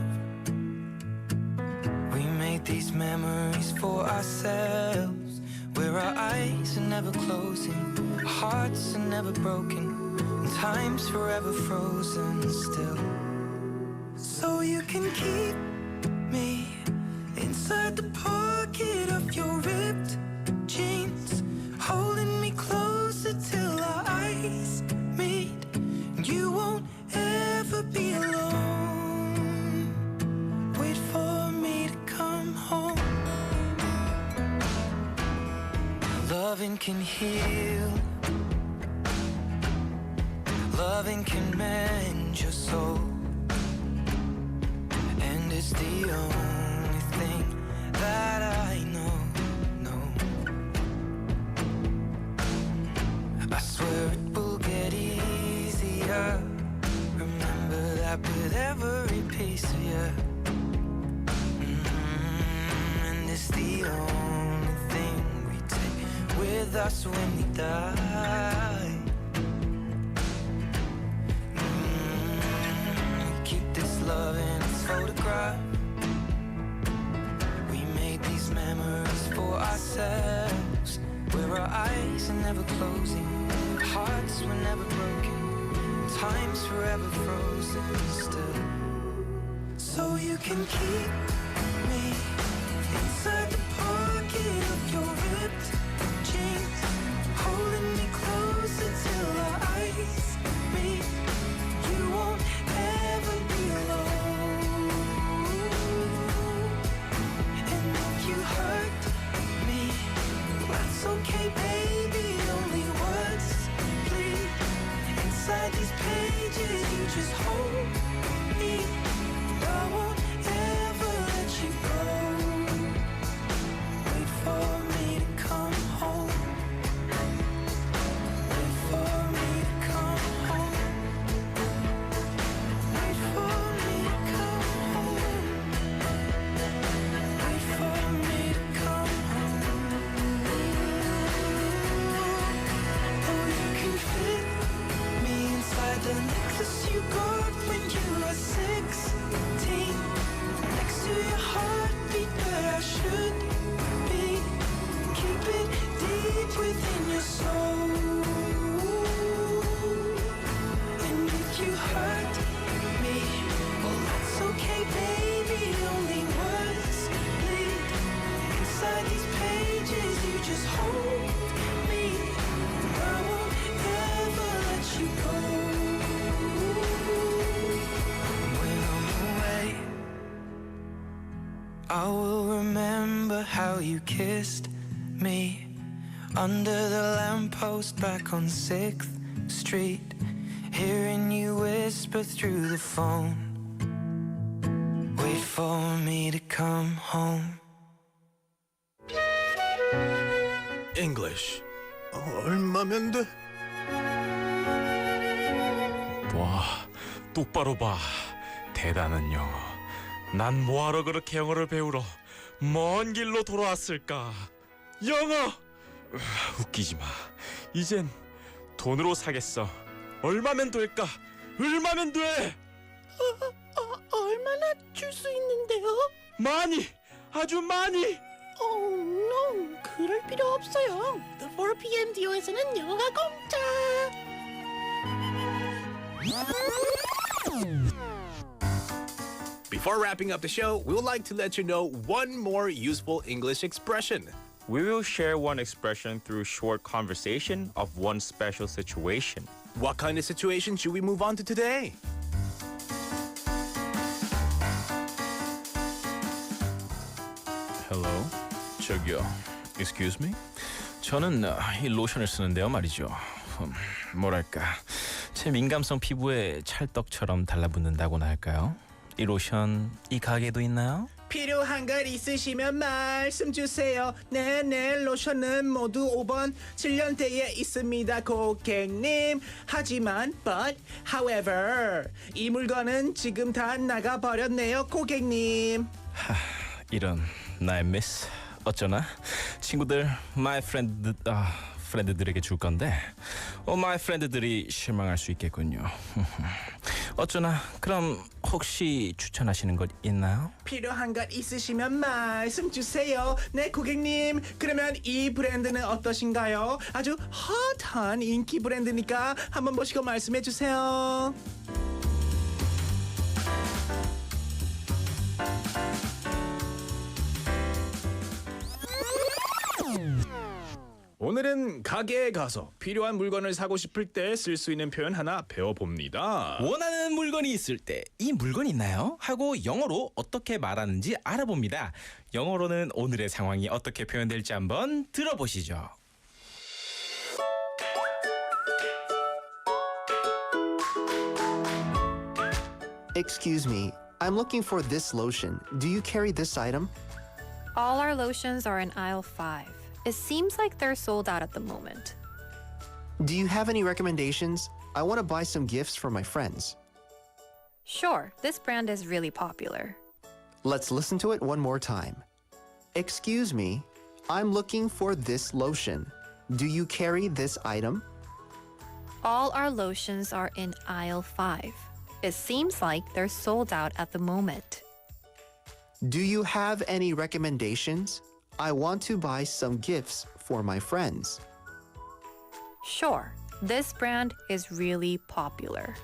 We made these memories for ourselves, where our eyes are never closing, our hearts are never broken, and time's forever frozen still. So you can keep me inside the pocket of your ripped jeans, holding me closer till our eyes meet. You won't ever be alone. Wait for me to come home. Loving can heal. Loving can mend your soul. And it's the only thing that I know. I swear it will get easier. Remember that with every piece of you. And it's the only thing we take with us when we die. Keep this love in its photograph. We made these memories for ourselves, where our eyes are never closing, hearts were never broken, time's forever frozen still. So you can keep me inside the pocket of your ripped jeans, holding me closer till our eyes meet. You won't ever be alone. And if you hurt me, that's okay, baby. Only words bleed inside these pages. You just hold me. I won't ever let you go. Wait for me to come home. Wait for me to come home. Wait for me to come home. Wait for me to come home. Oh, you can fit me inside the necklace you got when you were 16, next to your heartbeat where I should be. Keep it deep within your soul. And if you hurt me, well, that's okay, baby. Only words bleed inside these pages. You just hold me. I won't ever let you go. When I'm away, I will remember how you kissed me under the lamppost back on 6th Street, hearing you whisper through the phone. Wait for me to come home. English. 얼마면 돼? 와, 똑바로 봐. 대단한 영어. 난 뭐하러 그렇게 영어를 배우러 먼 길로 돌아왔을까? 영어! 웃기지 마. 이젠 돈으로 사겠어. 얼마면 될까? 얼마면 돼? 얼마나 줄 수 있는데요? 많이! 아주 많이! Oh no, 그럴 필요 없어요. The 4PM DO에서는 영어가 공짜. Before wrapping up the show, we would like to let you know one more useful English expression. We will share one expression through short conversation of one special situation. What kind of situation should we move on to today? Hello? 저기요. Excuse me? 저는 이 로션을 쓰는데요 말이죠. 뭐랄까 제 민감성 피부에 찰떡처럼 달라붙는다고나 할까요? 이 로션 이 가게도 있나요? 필요한 걸 있으시면 말씀 주세요. 네네, 로션은 모두 5번 7년대에 있습니다, 고객님. 하지만 but however 이 물건은 지금 다 나가버렸네요, 고객님. 이런 나의 미스 어쩌나 친구들 my friend 프렌드들에게 줄 건데 my friend들이 실망할 수 있겠군요. 어쩌나 그럼 혹시 추천하시는 것 있나요? 필요한 것 있으시면 말씀 주세요. 네, 고객님. 그러면 이 브랜드는 어떠신가요? 아주 핫한 인기 브랜드니까 한번 보시고 말씀해 주세요. 오늘은 가게에 가서 필요한 물건을 사고 싶을 때 쓸 수 있는 표현 하나 배워봅니다. 원하는 물건이 있을 때 이 물건 있나요? 하고 영어로 어떻게 말하는지 알아봅니다. 영어로는 오늘의 상황이 어떻게 표현될지 한번 들어보시죠. Excuse me, I'm looking for this lotion. Do you carry this item? All our lotions are in aisle 5. It seems like they're sold out at the moment. Do you have any recommendations? I want to buy some gifts for my friends. Sure, this brand is really popular. Let's listen to it one more time. Excuse me, I'm looking for this lotion. Do you carry this item? All our lotions are in aisle 5. It seems like they're sold out at the moment. Do you have any recommendations? I want to buy some gifts for my friends. Sure, this brand is really popular.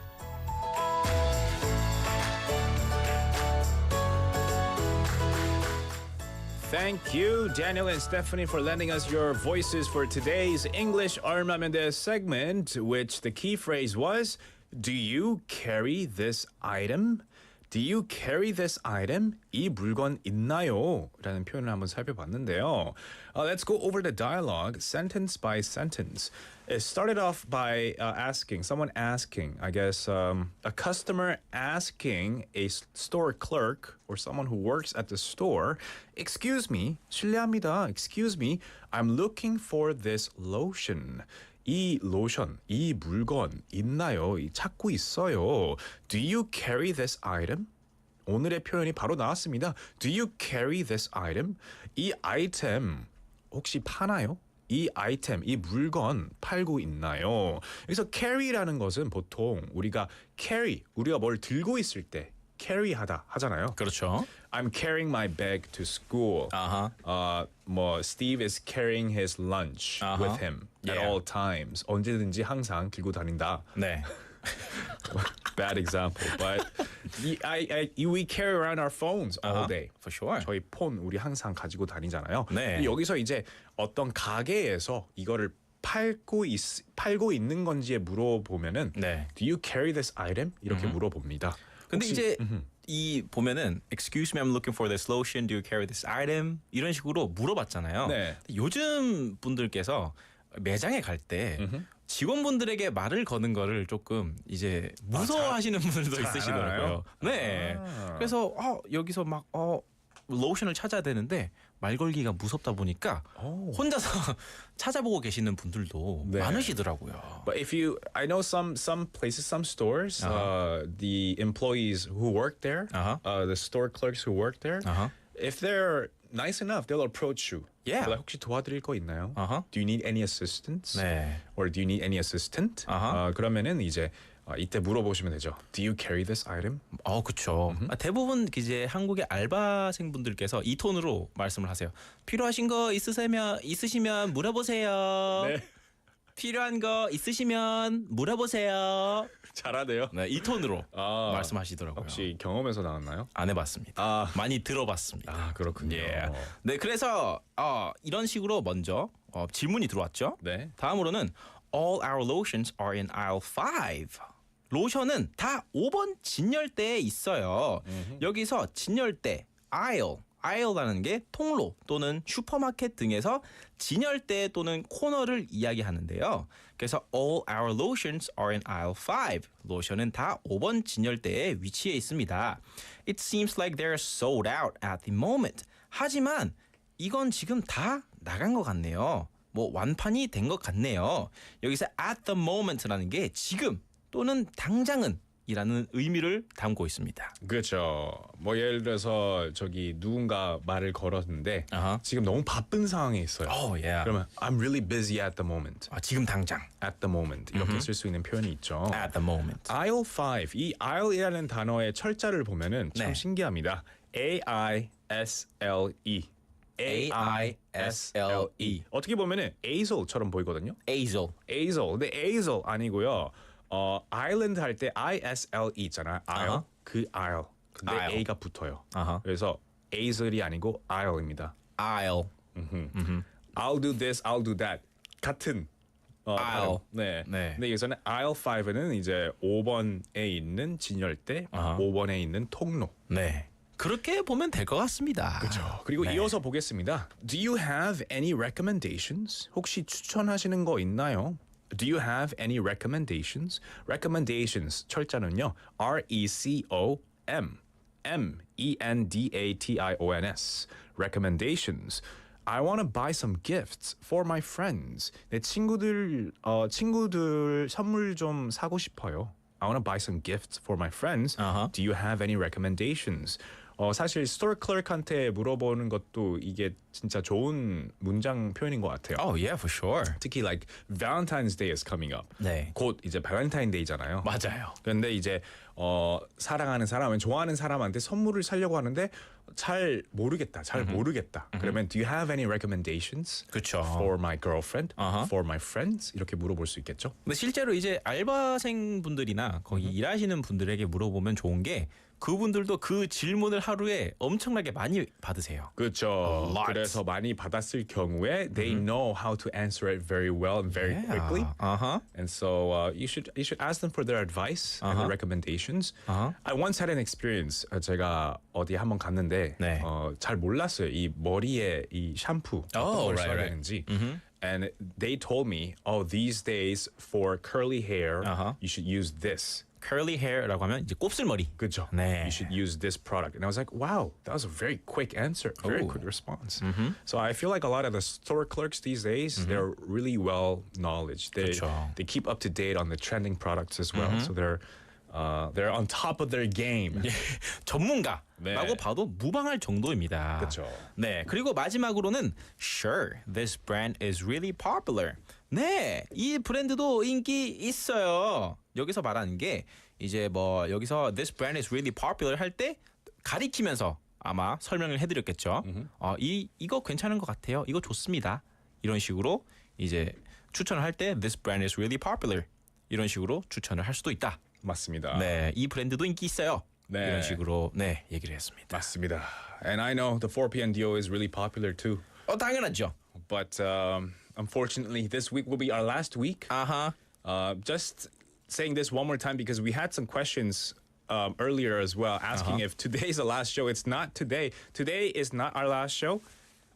Thank you, Daniel and Stephanie, for lending us your voices for today's English 얼마면돼 segment, which the key phrase was, do you carry this item? Do you carry this item? 이 물건 있나요? 라는 표현을 한번 살펴봤는데요. Let's go over the dialogue sentence by sentence. It started off by someone asking, I guess, a customer asking a store clerk or someone who works at the store, excuse me, 실례합니다, excuse me, I'm looking for this lotion. 이 로션, 이 물건 있나요? 찾고 있어요. Do you carry this item? 오늘의 표현이 바로 나왔습니다. Do you carry this item? 이 아이템 혹시 파나요? 이 아이템, 이 물건 팔고 있나요? 여기서 carry라는 것은 보통 우리가 우리가 뭘 들고 있을 때 carry하다 하잖아요. 그렇죠. I'm carrying my bag to school. Steve is carrying his lunch with him at all times. 언제든지 항상 들고 다닌다. 네. Bad example, but we carry around our phones all day. For sure. 저희 폰 우리 항상 가지고 다니잖아요. 네. 여기서 이제 어떤 가게에서 이거를 팔고 있는 건지에 물어보면은 네. Do you carry this item? 이렇게 물어봅니다. 근데 이제 이 보면은 Excuse me, I'm looking for this lotion. Do you carry this item? 이런 식으로 물어봤잖아요. 네. 요즘 분들께서 매장에 갈 때 직원분들에게 말을 거는 거를 조금 이제 무서워하시는 분들도 있으시더라고요. 네. 그래서 여기서 막 로션을 찾아야 되는데 말 걸기가 무섭다 보니까 혼자서 찾아보고 계시는 분들도 많으시더라고요. But I know some places, some stores, the employees who work there, the store clerks who work there, if they're nice enough, they'll approach you. Yeah. 혹시 도와드릴 거 있나요? Do you need any assistance? 네. Or do you need any assistant? 그러면은 이제 이때 물어보시면 되죠. Do you carry this item? 그렇죠. 대부분 이제 한국의 알바생분들께서 이 톤으로 말씀을 하세요. 필요하신 거 있으시면 물어보세요. 네. 필요한 거 있으시면 물어보세요. 잘하네요. 네, 이 톤으로 말씀하시더라고요. 혹시 경험에서 나왔나요? 안 해봤습니다. 많이 들어봤습니다. 그렇군요. 네, 그래서 이런 식으로 먼저 질문이 들어왔죠. 네. 다음으로는 All our lotions are in aisle 5. 로션은 다 5번 진열대에 있어요. 여기서 진열대, aisle라는 게 통로 또는 슈퍼마켓 등에서 진열대 또는 코너를 이야기하는데요. 그래서 all our lotions are in aisle 5. 로션은 다 5번 진열대에 위치해 있습니다. It seems like they're sold out at the moment. 하지만 이건 지금 다 나간 것 같네요. 완판이 된 것 같네요. 여기서 at the moment라는 게 지금 또는 당장은 이라는 의미를 담고 있습니다. 그렇죠. 뭐 예를 들어서 저기 누군가 말을 걸었는데 지금 너무 바쁜 상황에 있어요. Oh, yeah. 그러면 I'm really busy at the moment. 지금 당장. At the moment 이렇게 쓸 수 있는 표현이 있죠. At the moment. Aisle 5. 이 aisle이라는 단어의 철자를 보면은 참 네. 신기합니다. A-I-S-L-E. A-I-S-L-E. 어떻게 보면은 aisle처럼 보이거든요. Aisle. aisle. 근데 aisle 아니고요. island 할 때 I-S-L-E 있잖아요. aisle. 그 aisle. 근데 aisle. A가 붙어요. 그래서 aisle이 아니고 aisle입니다. Aisle. I'll do this, I'll do that. 같은 aisle. 네. 근데 여기서는 aisle 5는 이제 5번에 있는 진열대, 5번에 있는 통로. 네. 그렇게 보면 될 것 같습니다. 그렇죠. 그리고 이어서 보겠습니다. Do you have any recommendations? 혹시 추천하시는 거 있나요? Do you have any recommendations? Recommendations 철자는요. R-E-C-O-M M-E-N-D-A-T-I-O-N-S Recommendations. I want to buy some gifts for my friends. 내 친구들 선물 좀 사고 싶어요. I want to buy some gifts for my friends. Do you have any recommendations? 사실 스토어 클래크한테 물어보는 것도 이게 진짜 좋은 문장 표현인 것 같아요. Oh yeah, for sure. 특히 like Valentine's Day is coming up. 네. 곧 이제 발렌타인데이잖아요. 맞아요. 그런데 이제 사랑하는 사람, 좋아하는 사람한테 선물을 사려고 하는데 잘 모르겠다. 그러면 do you have any recommendations? 그렇죠. For my girlfriend, for my friends 이렇게 물어볼 수 있겠죠. 근데 실제로 이제 알바생 분들이나 거기 일하시는 분들에게 물어보면 좋은 게 그분들도 그 질문을 하루에 엄청나게 많이 받으세요. 그렇죠. 그래서 많이 받았을 경우에 they know how to answer it very well and very quickly. And so you should ask them for their advice and their recommendations. I once had an experience. 제가 어디 한번 갔는데 잘 몰랐어요. 이 머리에 이 샴푸 어떤 걸 써야 되는지. And they told me, these days for curly hair, you should use this. curly hair라고 하면 이제 곱슬머리. 그렇죠. 네. You should use this product. And I was like, wow, that was a very quick answer, very quick response. So I feel like a lot of the store clerks these days, they're really well knowledge. They keep up to date on the trending products as well. So they're on top of their game. 전문가라고 봐도 무방할 정도입니다. 그렇죠. 네, 그리고 마지막으로는 Sure, this brand is really popular. 네, 이 브랜드도 인기 있어요. 여기서 말하는 게 이제 뭐 여기서 this brand is really popular 할 때 가리키면서 아마 설명을 해드렸겠죠. 이거 괜찮은 것 같아요. 이거 좋습니다. 이런 식으로 이제 추천을 할 때 this brand is really popular 이런 식으로 추천을 할 수도 있다. 맞습니다. 네, 이 브랜드도 인기 있어요. 네. 이런 식으로 얘기를 했습니다. 맞습니다. And I know the 4PM duo is really popular too. 당연하죠. But unfortunately, this week will be our last week. Just saying this one more time because we had some questions earlier as well, asking if today's the last show. It's not today. Today is not our last show.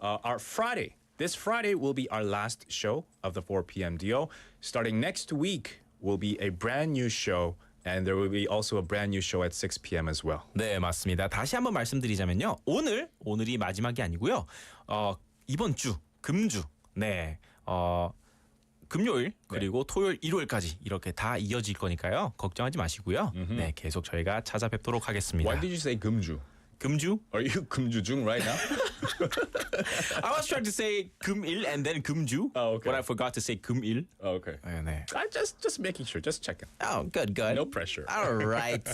Our Friday. This Friday will be our last show of the 4PM duo. Starting next week will be a brand new show. And there will be also a brand new show at 6 p.m. as well. 네, 맞습니다. 다시 한번 말씀드리자면요. 오늘이 마지막이 아니고요. 이번 주 금주. 네. 금요일 그리고 토요일 일요일까지 이렇게 다 이어질 거니까요. 걱정하지 마시고요. 네, 계속 저희가 찾아뵙도록 하겠습니다. Why did you say 금주? 금주? Are you 금주 중 right now? I was trying to say 금일 and then 금주. Oh, okay. But I forgot to say 금일. Oh, okay. 네. I just making sure, just checking. Oh, good. No pressure. All right.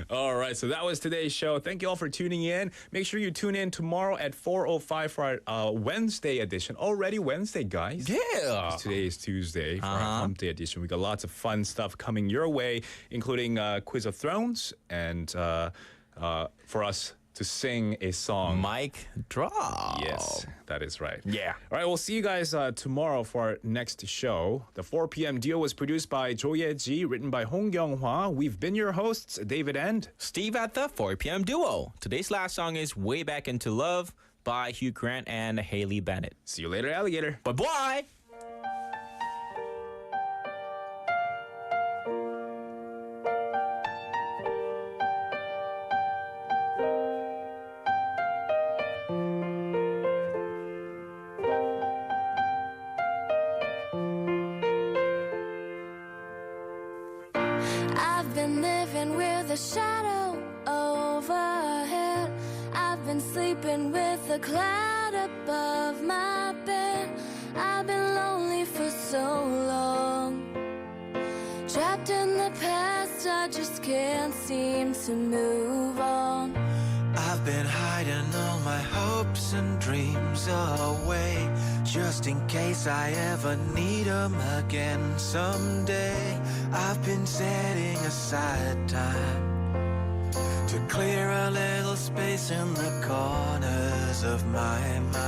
All right, so that was today's show. Thank you all for tuning in. Make sure you tune in tomorrow at 4:05 for our Wednesday edition. Already Wednesday, guys. Yeah. Today is Tuesday for our Hump Day edition. We got lots of fun stuff coming your way, including Quiz of Thrones and for us to sing a song. Mic drop. Yes, that is right. Yeah. All right, we'll see you guys tomorrow for our next show. The 4 p.m. duo was produced by Jo Ye-ji, written by Hong Kyung-hwa. We've been your hosts, David and Steve at the 4 p.m. duo. Today's last song is Way Back Into Love by Hugh Grant and Haley Bennett. See you later, alligator. Bye-bye. I've been living shadow overhead. I've been sleeping with a cloud above my bed. I've been lonely for so long. Trapped in the past, I just can't seem to move on. I've been hiding all my hopes and dreams away, just in case I ever need them again someday. I've been setting aside time to clear a little space in the corners of my mind.